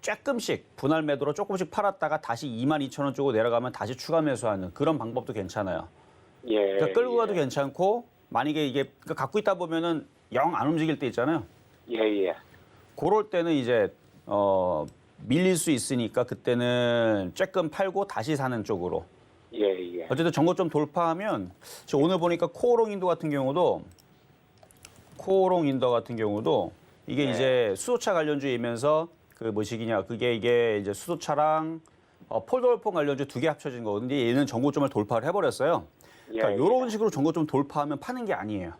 조금씩 분할 매도로 조금씩 팔았다가 다시 22,000원 쪽으로 내려가면 다시 추가 매수하는 그런 방법도 괜찮아요. 예. 그러니까 끌고 가도 예. 괜찮고 만약에 이게 갖고 있다 보면은 영 안 움직일 때 있잖아요. 예, 예. 그럴 때는 이제 밀릴 수 있으니까 그때는 조금 팔고 다시 사는 쪽으로. 예, 예. 어쨌든 정고점 돌파하면 저 오늘 보니까 코오롱 인도 같은 경우도 이게 네. 이제 수소차 관련주이면서 그 뭐시기냐 그게 이게 이제 수소차랑 폴더블폰 관련주 두 개 합쳐진 거거든요. 얘는 정고점을 돌파를 해버렸어요. 그러니까 예, 이런 식으로 정고점 돌파하면 파는 게 아니에요.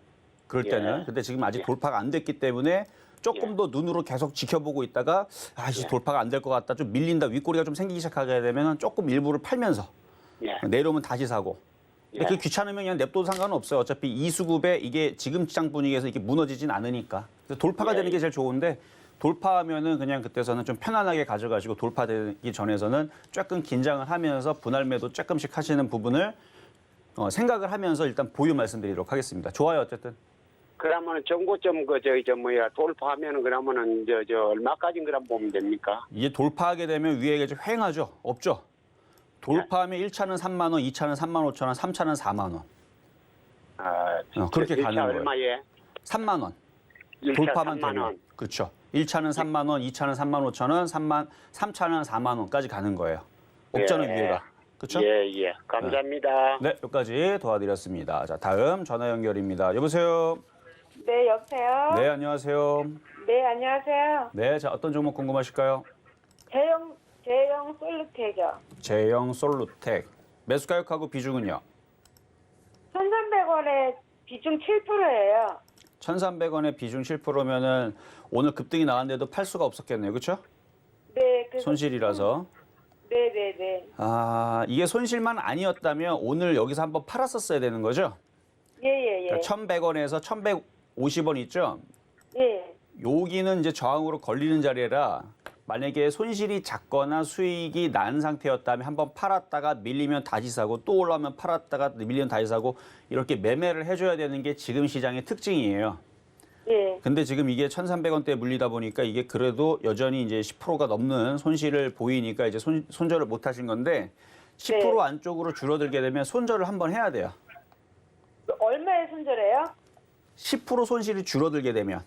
그럴 때는. 예. 근데 지금 아직 예. 돌파가 안 됐기 때문에 조금 예. 더 눈으로 계속 지켜보고 있다가 이제 예. 돌파가 안 될 것 같다. 좀 밀린다. 윗꼬리가 좀 생기기 시작하게 되면 조금 일부를 팔면서 예. 내려오면 다시 사고. 근데 예. 그게 귀찮으면 그냥 냅둬도 상관은 없어요. 어차피 이 수급에 이게 지금 시장 분위기에서 이게 무너지진 않으니까. 그래서 돌파가 예. 되는 게 제일 좋은데 돌파하면은 그냥 그때서는 좀 편안하게 가져가시고 돌파되기 전에서는 조금 긴장을 하면서 분할 매도 조금씩 하시는 부분을 생각을 하면서 일단 보유 말씀드리도록 하겠습니다. 좋아요, 어쨌든. 그러면은 정고점 돌파하면은 그러면은 얼마까지 그럼 보면 됩니까? 이제 돌파하게 되면 위에 이제 횡하죠. 없죠. 돌파하면 1차는 3만 원, 2차는 3만 5천 원, 3차는 4만 원. 그렇게 가는 거예요. 얼마에? 3만 원. 1차 돌파만 3만 되면. 원. 그렇죠. 1차는 3만 원, 2차는 3만 5천 원, 3차는 4만 원까지 가는 거예요. 없잖아요, 예. 위에가. 그렇죠? 예, 예. 감사합니다. 네, 여기까지 도와드렸습니다. 자, 다음 전화 연결입니다. 여보세요. 네, 여보세요? 네, 안녕하세요. 네, 안녕하세요. 네, 자, 어떤 종목 궁금하실까요? 제형 솔루텍이요. 제형 솔루텍. 매수 가격하고 비중은요? 1,300원에 비중 7%예요. 1,300원에 비중 7%면은 오늘 급등이 나왔는데도 팔 수가 없었겠네요. 그렇죠? 네, 그래서 손실이라서. 네. 이게 손실만 아니었다면 오늘 여기서 한번 팔았었어야 되는 거죠? 예. 그러니까 1,100원에서 1,150원 있죠? 예. 여기는 이제 저항으로 걸리는 자리라 만약에 손실이 작거나 수익이 난 상태였다면 한번 팔았다가 밀리면 다시 사고 또 올라오면 팔았다가 밀리면 다시 사고 이렇게 매매를 해줘야 되는 게 지금 시장의 특징이에요. 예. 근데 지금 이게 1,300원대에 물리다 보니까 이게 그래도 여전히 이제 10%가 넘는 손실을 보이니까 이제 손절을 못 하신 건데 10% 안쪽으로 줄어들게 되면 손절을 한번 해야 돼요. 얼마에 손절해요? 10% 손실이 줄어들게 되면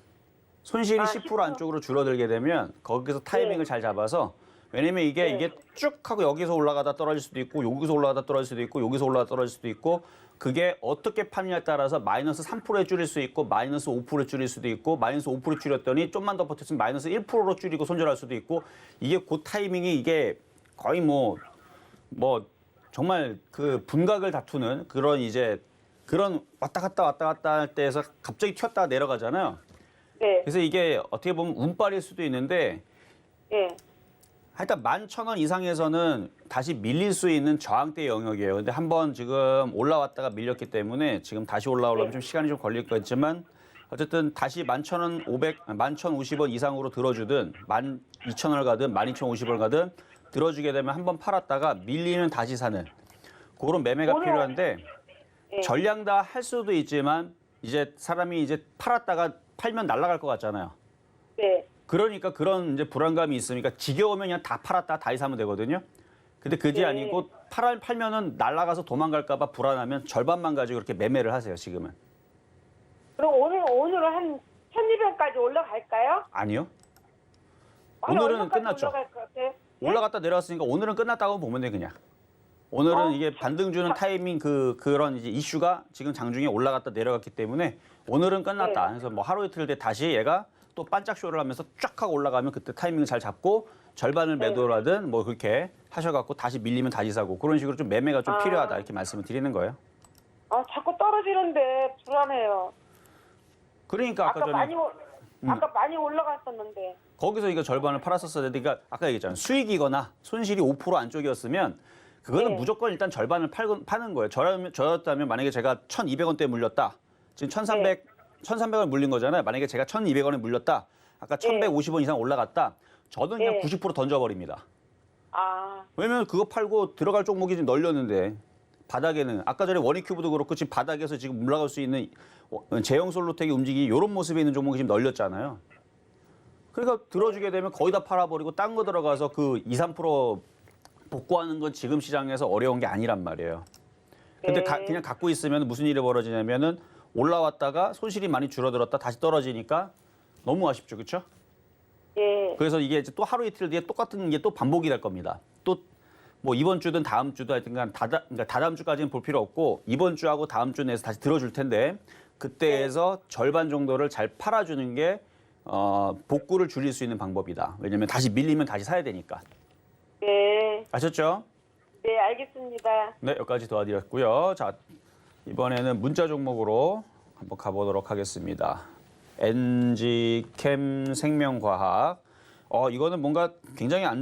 손실이 10% 안쪽으로 줄어들게 되면 거기서 타이밍을 잘 잡아서 왜냐면 이게 쭉 하고 여기서 올라가다 떨어질 수도 있고 여기서 올라가다 떨어질 수도 있고 여기서 올라가다 떨어질 수도 있고 그게 어떻게 파느냐에 따라서 마이너스 3%에 줄일 수 있고 마이너스 5%에 줄일 수도 있고 마이너스 5% 줄였더니 좀만 더 버텼으면 마이너스 1%로 줄이고 손절할 수도 있고 이게 그 타이밍이 이게 거의 뭐 정말 그 분각을 다투는 그런 이제 그런 왔다 갔다 할 때에서 갑자기 튀었다가 내려가잖아요. 네. 그래서 이게 어떻게 보면 운빨일 수도 있는데 예. 하여튼 11,000원 이상에서는 다시 밀릴 수 있는 저항대 영역이에요. 근데 한번 지금 올라왔다가 밀렸기 때문에 지금 다시 올라오려면 좀 시간이 좀 걸릴 것 같지만 어쨌든 다시 11,050원 이상으로 들어주든 12,000원을 가든 12,050원을 가든 들어주게 되면 한번 팔았다가 밀리면 다시 사는 그런 매매가 오늘- 필요한데 예. 전량 다 할 수도 있지만 이제 사람이 이제 팔았다가 팔면 날아갈 것 같잖아요. 네. 그러니까 그런 이제 불안감이 있으니까 지겨우면 그냥 다 팔았다 다시 사면 되거든요. 근데 그게 네. 아니고 팔면은 날아가서 도망갈까 봐 불안하면 절반만 가지고 그렇게 매매를 하세요, 지금은. 그럼 오늘은 한 1,200원까지 올라갈까요? 아니요. 아니, 오늘은 얼마까지 끝났죠. 올라갈 것 같아요? 예? 올라갔다 내려왔으니까 오늘은 끝났다고 보면 돼 그냥. 오늘은 이게 반등 주는 타이밍 그런 이제 이슈가 지금 장중에 올라갔다 내려갔기 때문에 오늘은 끝났다. 그래서 뭐 하루 이틀 뒤에 다시 얘가 또 반짝 쇼를 하면서 쫙 하고 올라가면 그때 타이밍을 잘 잡고 절반을 매도를 하든 뭐 그렇게 하셔갖고 다시 밀리면 다시 사고 그런 식으로 좀 매매가 좀 필요하다 이렇게 말씀을 드리는 거예요. 자꾸 떨어지는데 불안해요. 그러니까 아까 전에 아까 많이 올라갔었는데. 거기서 이거 절반을 팔았었어야 되니까 그러니까 아까 얘기했잖아요. 수익이거나 손실이 5% 안쪽이었으면 그거는 네. 무조건 일단 절반을 파는 거예요. 저였다면 만약에 제가 1,200원대에 물렸다. 지금 1,300원 물린 거잖아요. 만약에 제가 1,200원에 물렸다. 아까 1,150원 이상 올라갔다. 저는 그냥 90% 던져버립니다. 왜냐면 그거 팔고 들어갈 종목이 좀 널렸는데 바닥에는 아까 전에 원익큐브도 그렇고 지금 바닥에서 지금 올라갈 수 있는 제형 솔로텍이 움직이기 이런 모습에 있는 종목이 지금 널렸잖아요. 그러니까 들어주게 되면 거의 다 팔아버리고 딴 거 들어가서 그 2, 3% 복구하는 건 지금 시장에서 어려운 게 아니란 말이에요. 근데 그냥 갖고 있으면 무슨 일이 벌어지냐면은 올라왔다가 손실이 많이 줄어들었다 다시 떨어지니까 너무 아쉽죠, 그렇죠? 예. 그래서 이게 이제 또 하루 이틀 뒤에 똑같은 게 또 반복이 될 겁니다. 또 뭐 이번 주든 다음 주든 하여튼간 그러니까 다다음 주까지는 볼 필요 없고 이번 주하고 다음 주 내에서 다시 들어줄 텐데 그때에서 절반 정도를 잘 팔아주는 게 복구를 줄일 수 있는 방법이다. 왜냐면 다시 밀리면 다시 사야 되니까. 네. 아셨죠? 네, 알겠습니다. 네, 여기까지 도와드렸고요. 자, 이번에는 문자 종목으로 한번 가보도록 하겠습니다. NG캠 생명과학. 이거는 뭔가 굉장히 안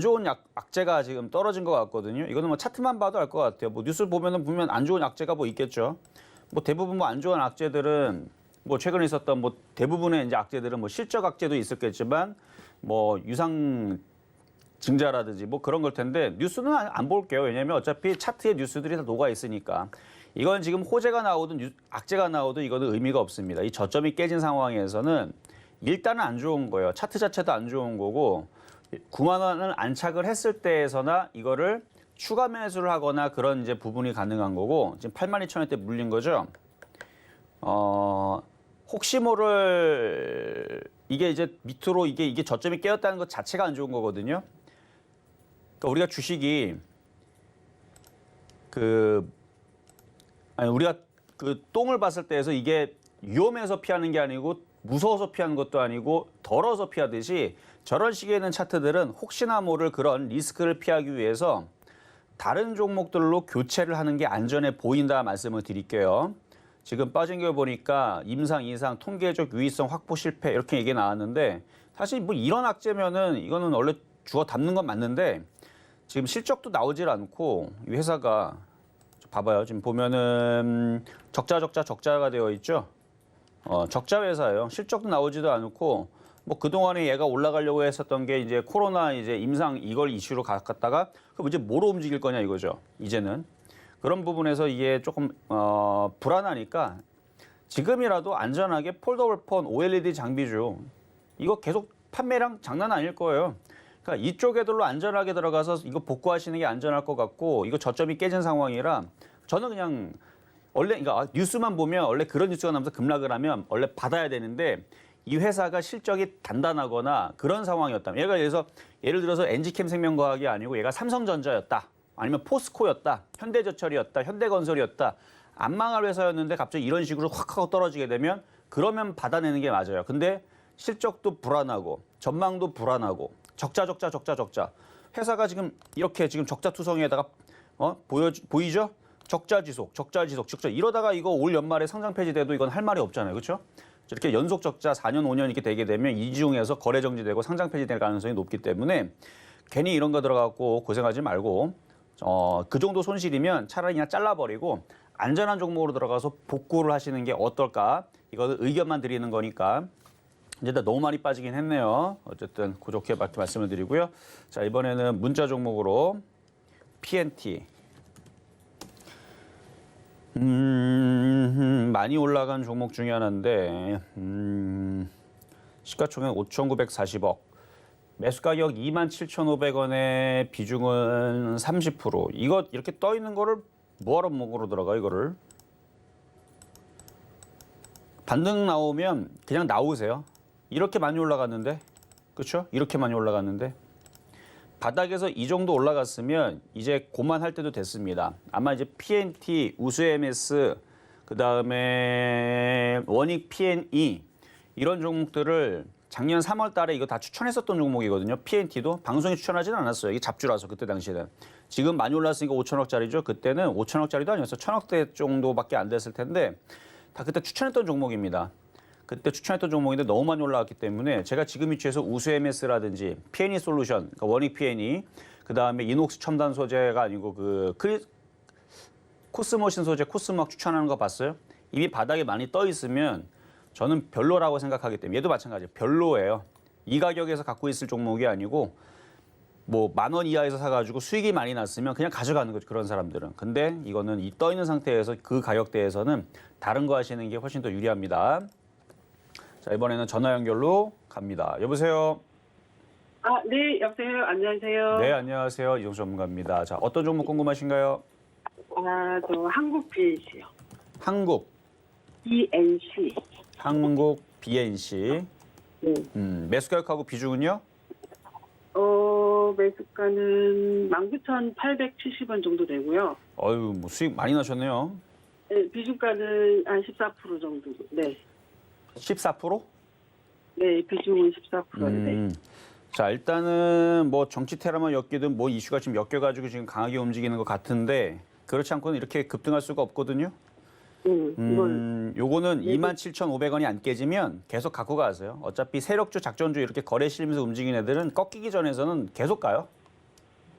좋은 악재가 지금 떨어진 것 같거든요. 이거는 뭐 차트만 봐도 알 것 같아요. 뭐 뉴스 보면 안 좋은 악재가 뭐 있겠죠. 뭐 대부분 뭐 안 좋은 악재들은 뭐 최근에 있었던 뭐 대부분의 이제 악재들은 뭐 실적 악재도 있었겠지만 뭐 유상 증자라든지 뭐 그런 걸 텐데 뉴스는 안 볼게요. 왜냐하면 어차피 차트에 뉴스들이 다 녹아 있으니까. 이건 지금 호재가 나오든 악재가 나오든 이거는 의미가 없습니다. 이 저점이 깨진 상황에서는 일단은 안 좋은 거예요. 차트 자체도 안 좋은 거고 9만 원을 안착을 했을 때에서나 이거를 추가 매수를 하거나 그런 이제 부분이 가능한 거고 지금 82,000원대 물린 거죠. 혹시 모를 이게 이제 밑으로 이게 저점이 깨었다는 것 자체가 안 좋은 거거든요. 그러니까 우리가 주식이 우리가 그 똥을 봤을 때에서 이게 위험해서 피하는 게 아니고 무서워서 피하는 것도 아니고 더러워서 피하듯이 저런 식의 있는 차트들은 혹시나 모를 그런 리스크를 피하기 위해서 다른 종목들로 교체를 하는 게 안전해 보인다 말씀을 드릴게요. 지금 빠진 걸 보니까 임상, 이상, 통계적 유의성 확보 실패 이렇게 얘기 나왔는데 사실 뭐 이런 악재면은 이거는 원래 주워 담는 건 맞는데 지금 실적도 나오질 않고 이 회사가 봐봐요. 지금 보면은 적자가 되어 있죠. 적자 회사예요. 실적도 나오지도 않고 뭐 그동안에 얘가 올라가려고 했었던 게 이제 코로나 이제 임상 이걸 이슈로 갔다가 그럼 이제 뭐로 움직일 거냐 이거죠. 이제는 그런 부분에서 이게 조금 불안하니까 지금이라도 안전하게 폴더블 폰 OLED 장비 중 이거 계속 판매량 장난 아닐 거예요. 그러니까 이쪽에들로 안전하게 들어가서 이거 복구하시는 게 안전할 것 같고 이거 저점이 깨진 상황이라 저는 그냥 원래 그러니까 뉴스만 보면 원래 그런 뉴스가 나면서 급락을 하면 원래 받아야 되는데 이 회사가 실적이 단단하거나 그런 상황이었다면 예를 들어서 엔지캠 생명과학이 아니고 얘가 삼성전자였다. 아니면 포스코였다. 현대제철이었다. 현대건설이었다. 안 망할 회사였는데 갑자기 이런 식으로 확 하고 떨어지게 되면 그러면 받아내는 게 맞아요. 근데 실적도 불안하고 전망도 불안하고 적자. 회사가 지금 이렇게 지금 적자투성이에다가 보이죠? 적자 지속. 이러다가 이거 올 연말에 상장 폐지돼도 이건 할 말이 없잖아요. 그렇죠? 이렇게 연속 적자 4년, 5년 이렇게 되게 되면 이중에서 거래 정지되고 상장 폐지될 가능성이 높기 때문에 괜히 이런 거 들어가고 고생하지 말고 그 정도 손실이면 차라리 그냥 잘라버리고 안전한 종목으로 들어가서 복구를 하시는 게 어떨까? 이거는 의견만 드리는 거니까. 이제 너무 많이 빠지긴 했네요. 어쨌든 좋게 말씀을 드리고요. 자, 이번에는 문자 종목으로 PNT. 많이 올라간 종목 중에 하나인데 시가총액 5,940억. 매수 가격 27,500원에 비중은 30%. 이거 이렇게 떠 있는 거를 뭐하러 먹으러 들어가 이거를. 반등 나오면 그냥 나오세요. 이렇게 많이 올라갔는데. 그렇죠? 이렇게 많이 올라갔는데. 바닥에서 이 정도 올라갔으면 이제 고만할 때도 됐습니다. 아마 이제 PNT, 우수MS, 그다음에 원익 P&E 이런 종목들을 작년 3월 달에 이거 다 추천했었던 종목이거든요. PNT도 방송에 추천하지는 않았어요. 이게 잡주라서 그때 당시에는. 지금 많이 올랐으니까 5천억짜리죠. 그때는 5천억짜리도 아니었어요. 1,000억대 정도밖에 안 됐을 텐데 다 그때 추천했던 종목입니다. 그때 추천했던 종목인데 너무 많이 올라왔기 때문에 제가 지금 위치에서 우수MS라든지 P&E 솔루션, 그러니까 원익 P&E, 그다음에 이녹스 첨단 소재가 아니고 코스모신 소재 코스모학 추천하는 거 봤어요? 이미 바닥에 많이 떠 있으면 저는 별로라고 생각하기 때문에 얘도 마찬가지예요. 별로예요. 이 가격에서 갖고 있을 종목이 아니고 뭐 10,000원 이하에서 사가지고 수익이 많이 났으면 그냥 가져가는 거죠. 그런 사람들은. 근데 이거는 이 떠 있는 상태에서 그 가격대에서는 다른 거 하시는 게 훨씬 더 유리합니다. 자, 이번에는 전화 연결로 갑니다. 여보세요? 네, 여보세요. 안녕하세요. 네, 안녕하세요. 이종수 전문가입니다. 자, 어떤 종목 궁금하신가요? 저 한국 BNC요. 한국 BNC. 한국 BNC. 네. 매수 가격하고 비중은요? 매수가는 19,870원 정도 되고요. 어유, 뭐 수익 많이 나셨네요. 네, 비중가는 한 14% 정도. 네. 14%? 네, 비중은 14%인데. 자, 일단은 뭐 정치 테러만 엮이든 뭐 이슈가 지금 엮여가지고 지금 강하게 움직이는 것 같은데 그렇지 않고는 이렇게 급등할 수가 없거든요. 요거는 27,500원이 안 깨지면 계속 갖고 가세요. 어차피 세력주, 작전주 이렇게 거래 실리면서 움직이는 애들은 꺾이기 전에서는 계속 가요.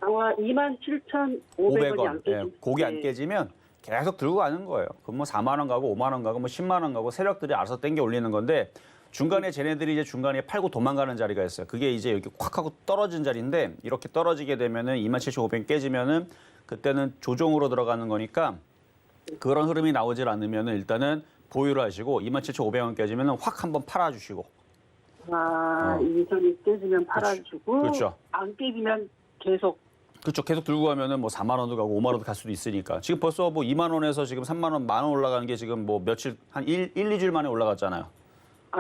아마 27,500원이 안 깨지면. 고기 안 깨지면 계속 들고 가는 거예요. 그럼 뭐 4만 원 가고 5만 원 가고 뭐 10만 원 가고 세력들이 알아서 땡겨 올리는 건데 중간에 쟤네들이 이제 중간에 팔고 도망가는 자리가 있어요. 그게 이제 이렇게 콱 하고 떨어진 자리인데 이렇게 떨어지게 되면은 27,500원 깨지면은 그때는 조정으로 들어가는 거니까 그런 흐름이 나오질 않으면은 일단은 보유를 하시고 27,500원 깨지면은 확 한번 팔아주시고. 이 선이 깨지면 팔아주고. 그렇죠. 안 깨지면 계속. 그렇죠. 계속 들고 가면은 뭐 4만 원도 가고 5만 원도 갈 수도 있으니까. 지금 벌써 뭐 2만 원에서 지금 3만 원, 1만 원 올라가는 게 지금 뭐 며칠 한 2주일 만에 올라갔잖아요.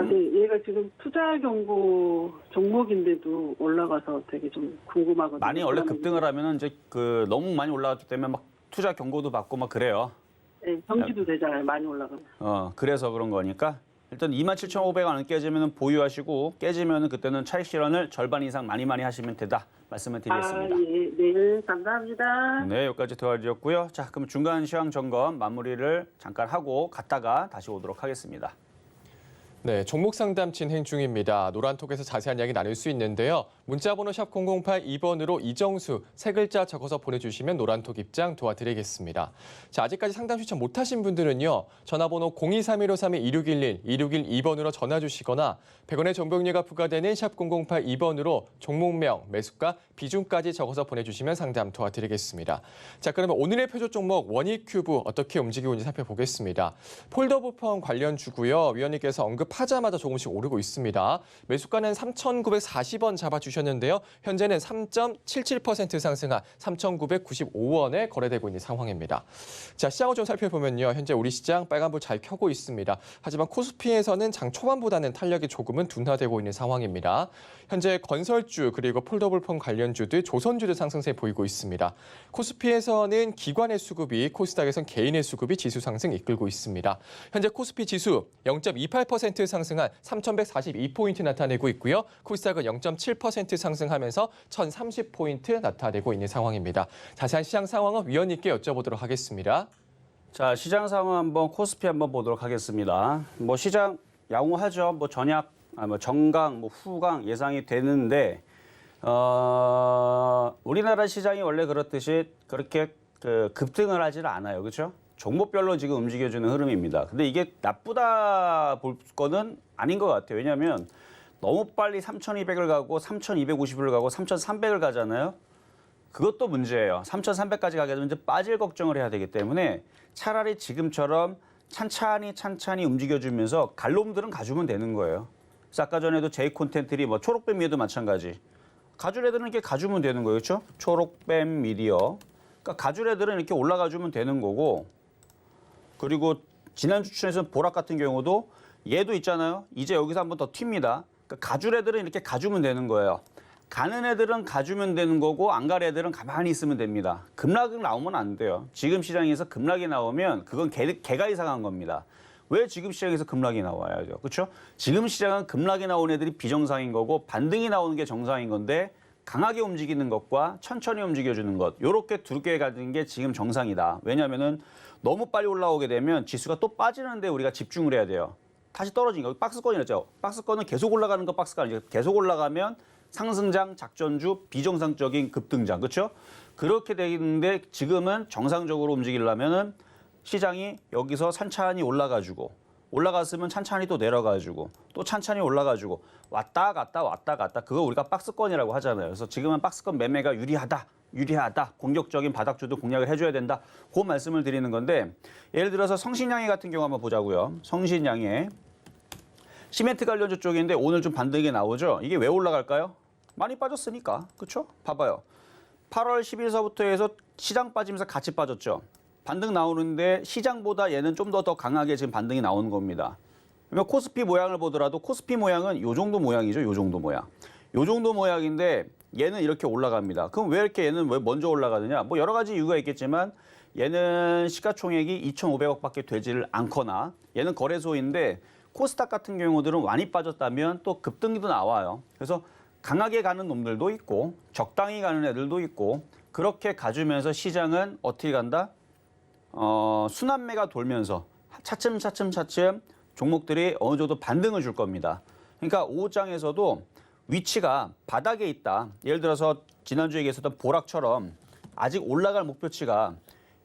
네. 얘가 지금 투자 경고 종목인데도 올라가서 되게 좀 궁금하거든요. 많이 원래 급등을 하면은 이제 그 너무 많이 올라갔기 때문에 막 투자 경고도 받고 막 그래요. 네, 정지도 되잖아요. 많이 올라가면. 그래서 그런 거니까 일단 27,500원 안 깨지면은 보유하시고 깨지면은 그때는 차익 실현을 절반 이상 많이 하시면 되다 말씀을 드리겠습니다. 네, 감사합니다. 네, 여기까지 도와드렸고요. 자, 그럼 중간 시황 점검 마무리를 잠깐 하고 갔다가 다시 오도록 하겠습니다. 네, 종목 상담 진행 중입니다. 노란톡에서 자세한 이야기 나눌 수 있는데요. 문자번호 샵 0082번으로 이정수 세 글자 적어서 보내주시면 노란톡 입장 도와드리겠습니다. 자, 아직까지 상담 신청 못하신 분들은요. 전화번호 023153-2611, 2612번으로 전화 주시거나 100원의 정보용료가 부과되는 샵 0082번으로 종목명, 매수가, 비중까지 적어서 보내주시면 상담 도와드리겠습니다. 자, 그러면 오늘의 표조 종목 원익큐브 어떻게 움직이고 있는지 살펴보겠습니다. 폴더블폰 관련주고요. 위원님께서 언급하자마자 조금씩 오르고 있습니다. 매수가는 3,940원 잡아주셨는데요. 현재는 3.77% 상승한 3,995원에 거래되고 있는 상황입니다. 자, 시장을 좀 살펴보면요. 현재 우리 시장 빨간불 잘 켜고 있습니다. 하지만 코스피에서는 장 초반보다는 탄력이 조금은 둔화되고 있는 상황입니다. 현재 건설주 그리고 폴더블폰 관련주들, 조선주들 상승세 보이고 있습니다. 코스피에서는 기관의 수급이, 코스닥에서는 개인의 수급이 지수 상승 이끌고 있습니다. 현재 코스피 지수 0.28% 상승한 3,142포인트 나타내고 있고요. 코스닥은 0.7% 상승하면서 1,030포인트 나타내고 있는 상황입니다. 자세한 시장 상황은 위원님께 여쭤보도록 하겠습니다. 자, 시장 상황 한번 코스피 한번 보도록 하겠습니다. 뭐 시장 양호하죠. 뭐 전약, 정강, 후강 예상이 되는데 우리나라 시장이 원래 그렇듯이 그렇게 급등을 하지는 않아요, 그렇죠? 종목별로 지금 움직여주는 흐름입니다. 근데 이게 나쁘다 볼 거는 아닌 것 같아요. 왜냐하면 너무 빨리 3,200을 가고 3,250을 가고 3,300을 가잖아요. 그것도 문제예요. 3,300까지 가게 되면 이제 빠질 걱정을 해야 되기 때문에 차라리 지금처럼 찬찬히 움직여주면서 갈 놈들은 가주면 되는 거예요. 그래서 아까 전에도 J콘텐트리, 초록뱀 미디어도 마찬가지. 가줄 애들은 이렇게 가주면 되는 거예요, 그렇죠? 초록뱀 미디어. 그러니까 가줄 애들은 이렇게 올라가주면 되는 거고. 그리고 지난주 추천에서는 보락 같은 경우도 얘도 있잖아요. 이제 여기서 한번 더 튑니다. 그러니까 가줄 애들은 이렇게 가주면 되는 거예요. 가는 애들은 가주면 되는 거고 안 갈 애들은 가만히 있으면 됩니다. 급락이 나오면 안 돼요. 지금 시장에서 급락이 나오면 그건 개가 이상한 겁니다. 왜 지금 시장에서 급락이 나와야죠? 그렇죠? 지금 시장은 급락이 나온 애들이 비정상인 거고 반등이 나오는 게 정상인 건데 강하게 움직이는 것과 천천히 움직여주는 것 이렇게 두 개 가진 게 지금 정상이다. 왜냐하면은 너무 빨리 올라오게 되면 지수가 또 빠지는데 우리가 집중을 해야 돼요. 다시 떨어진 거. 박스권이었죠. 박스권은 계속 올라가는 거 박스가 아니죠. 계속 올라가면 상승장, 작전주, 비정상적인 급등장. 그렇죠? 그렇게 되는데 지금은 정상적으로 움직이려면은 시장이 여기서 찬찬히 올라가지고 올라갔으면 찬찬히 또 내려가지고 또 찬찬히 올라가지고 왔다 갔다 그거 우리가 박스권이라고 하잖아요. 그래서 지금은 박스권 매매가 유리하다. 공격적인 바닥주도 공략을 해줘야 된다. 그 말씀을 드리는 건데 예를 들어서 성신양해 같은 경우 한번 보자고요. 성신양해 시멘트 관련주 쪽인데 오늘 좀 반등이 나오죠. 이게 왜 올라갈까요? 많이 빠졌으니까. 그렇죠? 봐봐요. 8월 10일서부터 해서 시장 빠지면서 같이 빠졌죠. 반등 나오는데 시장보다 얘는 좀 더 강하게 지금 반등이 나오는 겁니다. 그러면 코스피 모양을 보더라도 코스피 모양은 요 정도 모양이죠. 요 정도 모양. 요 정도 모양인데 얘는 이렇게 올라갑니다. 그럼 왜 이렇게 얘는 왜 먼저 올라가느냐? 뭐 여러 가지 이유가 있겠지만 얘는 시가총액이 2,500억밖에 되지를 않거나 얘는 거래소인데 코스닥 같은 경우들은 많이 빠졌다면 또 급등도 나와요. 그래서 강하게 가는 놈들도 있고 적당히 가는 애들도 있고 그렇게 가주면서 시장은 어떻게 간다? 순환매가 돌면서 차츰 종목들이 어느 정도 반등을 줄 겁니다. 그러니까 5장에서도 위치가 바닥에 있다. 예를 들어서 지난주에 얘기했었던 보락처럼 아직 올라갈 목표치가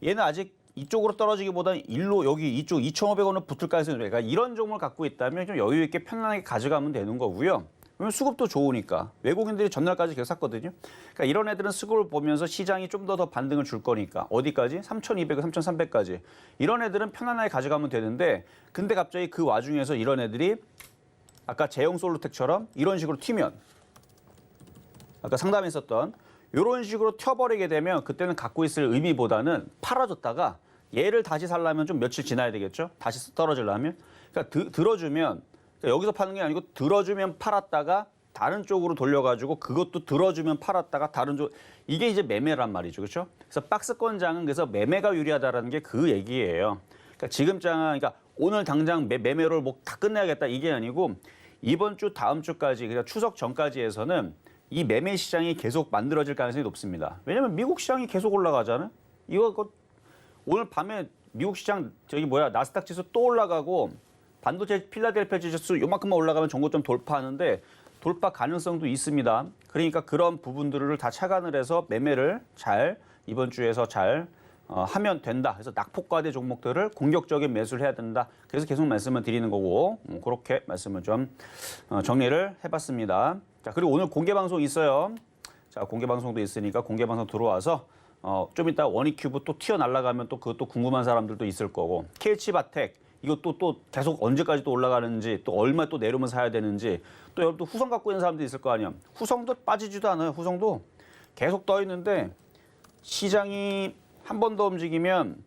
얘는 아직 이쪽으로 떨어지기보다는 일로 여기 이쪽 2,500원을 붙을 가능성이 있어요. 그러니까 이런 종목을 갖고 있다면 좀 여유 있게 편안하게 가져가면 되는 거고요. 왜냐면 수급도 좋으니까. 외국인들이 전날까지 계속 샀거든요. 그러니까 이런 애들은 수급을 보면서 시장이 좀 더 반등을 줄 거니까. 어디까지? 3,200, 3,300까지. 이런 애들은 편안하게 가져가면 되는데 근데 갑자기 그 와중에서 이런 애들이 아까 제형솔루텍처럼 이런 식으로 튀면 아까 상담했었던 이런 식으로 튀어버리게 되면 그때는 갖고 있을 의미보다는 팔아줬다가 얘를 다시 살려면 좀 며칠 지나야 되겠죠. 다시 떨어지려면. 그러니까 들어주면 그러니까 여기서 파는 게 아니고 들어주면 팔았다가 다른 쪽으로 돌려가지고 그것도 들어주면 팔았다가 다른 쪽 이게 이제 매매란 말이죠. 그렇죠? 그래서 박스권장은 그래서 매매가 유리하다라는 게 그 얘기예요. 그러니까 지금 장은 그러니까 오늘 당장 매매를 뭐 다 끝내야겠다 이게 아니고 이번 주 다음 주까지 그러니까 추석 전까지 해서는 이 매매 시장이 계속 만들어질 가능성이 높습니다. 왜냐하면 미국 시장이 계속 올라가잖아요. 이거 오늘 밤에 미국 시장 나스닥 지수 또 올라가고 반도체 필라델피아 지수 요만큼만 올라가면 정고점 돌파하는데 돌파 가능성도 있습니다. 그러니까 그런 부분들을 다 착안을 해서 매매를 잘 이번 주에서 잘 하면 된다. 그래서 낙폭과대 종목들을 공격적인 매수를 해야 된다. 그래서 계속 말씀을 드리는 거고 그렇게 말씀을 좀 정리를 해봤습니다. 자, 그리고 오늘 공개 방송 있어요. 자, 공개 방송도 있으니까 공개 방송 들어와서 좀 이따 원익큐브 또 튀어 날아가면 또 그것도 궁금한 사람들도 있을 거고 KH바텍 이것도 또 계속 언제까지 또 올라가는지 또 얼마 또 내려오면 사야 되는지 또 여러분 또 후성 갖고 있는 사람도 있을 거 아니야. 후성도 빠지지도 않아요. 후성도 계속 떠 있는데 시장이 한 번 더 움직이면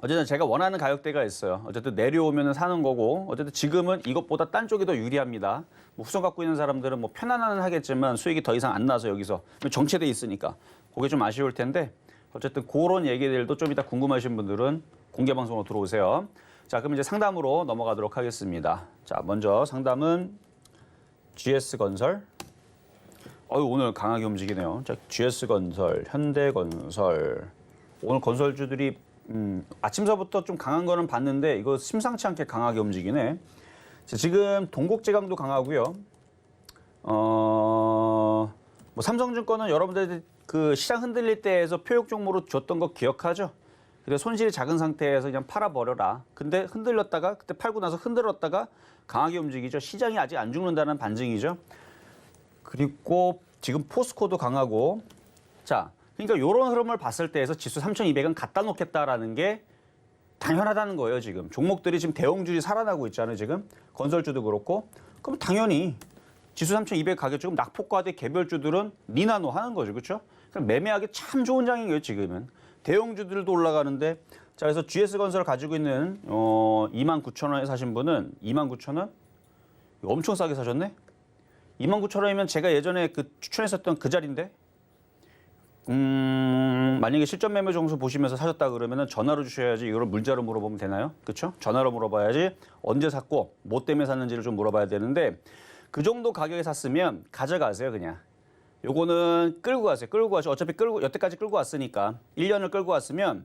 어쨌든 제가 원하는 가격대가 있어요. 어쨌든 내려오면 사는 거고 어쨌든 지금은 이것보다 딴 쪽이 더 유리합니다. 뭐 후성 갖고 있는 사람들은 뭐 편안은 하겠지만 수익이 더 이상 안 나서 여기서 정체돼 있으니까 그게 좀 아쉬울 텐데 어쨌든 그런 얘기들도 좀 이따 궁금하신 분들은 공개 방송으로 들어오세요. 자, 그럼 이제 상담으로 넘어가도록 하겠습니다. 자, 먼저 상담은 GS건설. 오늘 강하게 움직이네요. 자, GS건설, 현대건설. 오늘 건설주들이 아침서부터 좀 강한 거는 봤는데 이거 심상치 않게 강하게 움직이네. 자, 지금 동국제강도 강하고요. 뭐 삼성증권은 여러분들 그 시장 흔들릴 때에서 표역 종목으로 줬던 거 기억하죠? 근데 손실이 작은 상태에서 그냥 팔아버려라. 근데 흔들렸다가 그때 팔고 나서 흔들었다가 강하게 움직이죠. 시장이 아직 안 죽는다는 반증이죠. 그리고 지금 포스코도 강하고 자, 그러니까 이런 흐름을 봤을 때에서 지수 3,200은 갖다 놓겠다라는 게 당연하다는 거예요. 지금 종목들이 지금 대형주들이 살아나고 있잖아요. 지금 건설주도 그렇고 그럼 당연히 지수 3,200 가격 지금 낙폭과대 개별주들은 니나노 하는 거죠. 그렇죠? 그럼 매매하기 참 좋은 장인 거예요. 지금은 대형주들도 올라가는데 자, 그래서 GS건설 가지고 있는 29,000원에 사신 분은 29,000원? 엄청 싸게 사셨네? 29,000원이면 제가 예전에 그 추천했었던 그 자리인데 만약에 실전 매매 정수 보시면서 사셨다 그러면은 전화로 주셔야지 이걸 문자로 물어보면 되나요? 그렇죠? 전화로 물어봐야지 언제 샀고 뭐 때문에 샀는지를 좀 물어봐야 되는데 그 정도 가격에 샀으면 가져가세요 그냥. 요거는 끌고 가세요. 끌고 가시고 어차피 여태까지 끌고 왔으니까 1년을 끌고 왔으면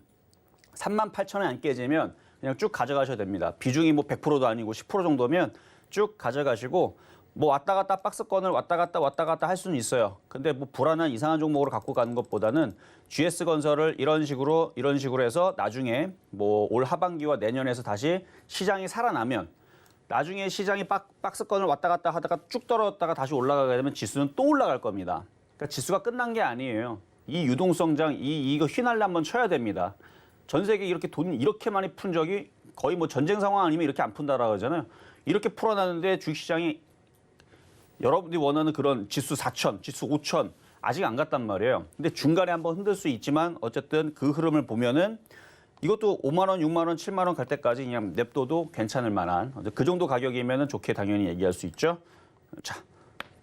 38,000원이 안 깨지면 그냥 쭉 가져가셔야 됩니다. 비중이 뭐 100%도 아니고 10% 정도면 쭉 가져가시고 뭐 왔다 갔다 박스권을 왔다 갔다 할 수는 있어요. 근데 뭐 불안한 이상한 종목으로 갖고 가는 것보다는 GS건설을 이런 식으로 해서 나중에 뭐 올 하반기와 내년에서 다시 시장이 살아나면 나중에 시장이 박스권을 왔다 갔다 하다가 쭉 떨어졌다가 다시 올라가게 되면 지수는 또 올라갈 겁니다. 그러니까 지수가 끝난 게 아니에요. 이 유동성장, 이거 휘날려 한번 쳐야 됩니다. 전 세계 이렇게 돈 이렇게 많이 푼 적이 거의 뭐 전쟁 상황 아니면 이렇게 안 푼다라고 하잖아요. 이렇게 풀어놨는데 주식시장이 여러분들이 원하는 그런 지수 4,000, 지수 5,000 아직 안 갔단 말이에요. 근데 중간에 한번 흔들 수 있지만 어쨌든 그 흐름을 보면은 이것도 5만 원, 6만 원, 7만 원 갈 때까지 그냥 냅둬도 괜찮을 만한 그 정도 가격이면은 좋게 당연히 얘기할 수 있죠. 자,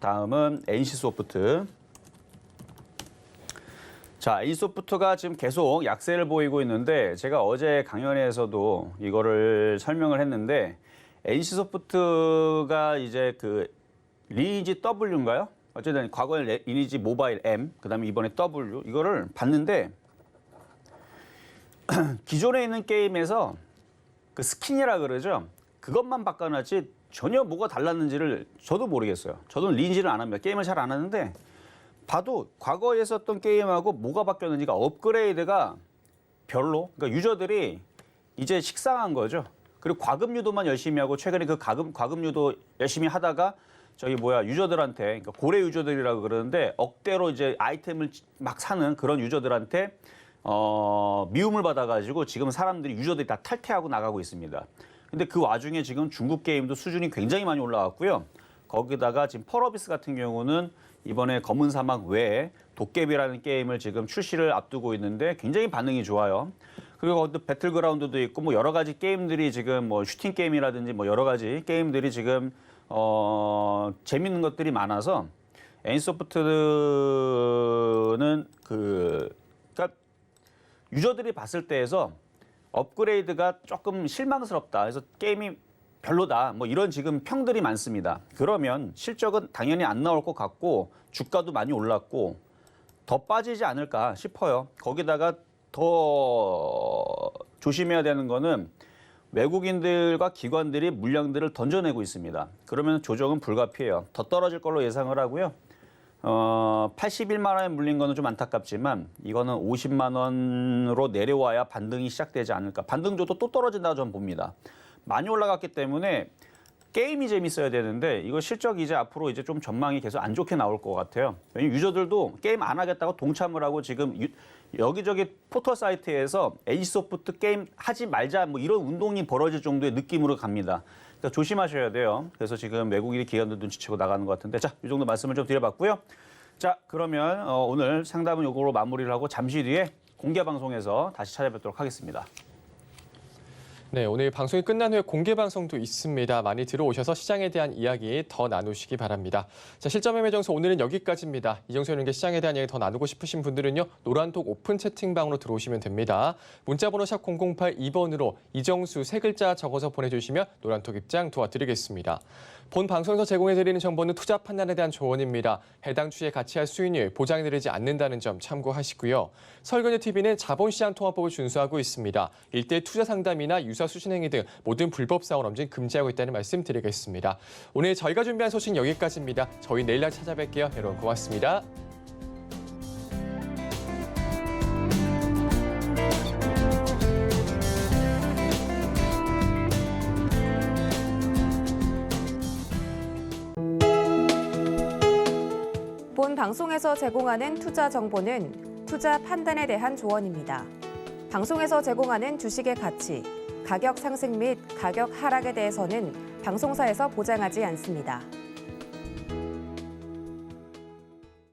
다음은 NC소프트. 자, NC소프트가 지금 계속 약세를 보이고 있는데 제가 어제 강연회에서도 이거를 설명을 했는데 NC소프트가 이제 그 리니지 W인가요? 어쨌든 과거에 리니지 모바일 M, 그다음에 이번에 W 이거를 봤는데 기존에 있는 게임에서 그 스킨이라 그러죠. 그것만 바꿔놨지 전혀 뭐가 달랐는지를 저도 모르겠어요. 저도 리니지를 안 합니다. 게임을 잘 안 하는데 봐도 과거에 썼던 게임하고 뭐가 바뀌었는지가 업그레이드가 별로. 그러니까 유저들이 이제 식상한 거죠. 그리고 과금 유도만 열심히 하고 최근에 그 과금 유도 열심히 하다가 유저들한테, 그러니까 고래 유저들이라고 그러는데 억대로 이제 아이템을 막 사는 그런 유저들한테 미움을 받아가지고 지금 사람들이 유저들이 다 탈퇴하고 나가고 있습니다. 근데 그 와중에 지금 중국 게임도 수준이 굉장히 많이 올라왔고요. 거기다가 지금 펄어비스 같은 경우는 이번에 검은 사막 외에 도깨비라는 게임을 지금 출시를 앞두고 있는데 굉장히 반응이 좋아요. 그리고 거기도 배틀그라운드도 있고 뭐 여러 가지 게임들이 지금 뭐 슈팅 게임이라든지 뭐 여러 가지 게임들이 지금 재밌는 것들이 많아서 NC소프트는 그러니까 유저들이 봤을 때에서 업그레이드가 조금 실망스럽다. 그래서 게임이 별로다. 뭐 이런 지금 평들이 많습니다. 그러면 실적은 당연히 안 나올 것 같고 주가도 많이 올랐고 더 빠지지 않을까 싶어요. 거기다가 더 조심해야 되는 거는 외국인들과 기관들이 물량들을 던져내고 있습니다. 그러면 조정은 불가피해요. 더 떨어질 걸로 예상을 하고요. 81만 원에 물린 거는 좀 안타깝지만 이거는 50만 원으로 내려와야 반등이 시작되지 않을까. 반등조도 또 떨어진다고 저는 봅니다. 많이 올라갔기 때문에 게임이 재밌어야 되는데 이거 실적 이제 앞으로 이제 좀 전망이 계속 안 좋게 나올 것 같아요. 왜냐면 유저들도 게임 안 하겠다고 동참을 하고 지금 여기저기 포털 사이트에서 에이소프트 게임 하지 말자 뭐 이런 운동이 벌어질 정도의 느낌으로 갑니다. 그러니까 조심하셔야 돼요. 그래서 지금 외국인이 기관들 눈치채고 나가는 것 같은데 자, 이 정도 말씀을 좀 드려봤고요. 자, 그러면 오늘 상담은 요거로 마무리를 하고 잠시 뒤에 공개 방송에서 다시 찾아뵙도록 하겠습니다. 네, 오늘 방송이 끝난 후에 공개 방송도 있습니다. 많이 들어오셔서 시장에 대한 이야기 더 나누시기 바랍니다. 자, 실전 매매 정수 오늘은 여기까지입니다. 이정수 의원님께 시장에 대한 이야기 더 나누고 싶으신 분들은요. 노란톡 오픈 채팅방으로 들어오시면 됩니다. 문자번호 샵 0082번으로 이정수 세 글자 적어서 보내주시면 노란톡 입장 도와드리겠습니다. 본 방송에서 제공해드리는 정보는 투자 판단에 대한 조언입니다. 해당 주에 가치와 수익률 보장드리지 않는다는 점 참고하시고요. 설거지TV는 자본시장통화법을 준수하고 있습니다. 일대 투자 상담이나 유사 수신행위 등 모든 불법 사원 엄진 금지하고 있다는 말씀 드리겠습니다. 오늘 저희가 준비한 소식 여기까지입니다. 저희 내일 날 찾아뵐게요. 여러분 고맙습니다. 본 방송에서 제공하는 투자 정보는 투자 판단에 대한 조언입니다. 방송에서 제공하는 주식의 가치, 가격 상승 및 가격 하락에 대해서는 방송사에서 보장하지 않습니다.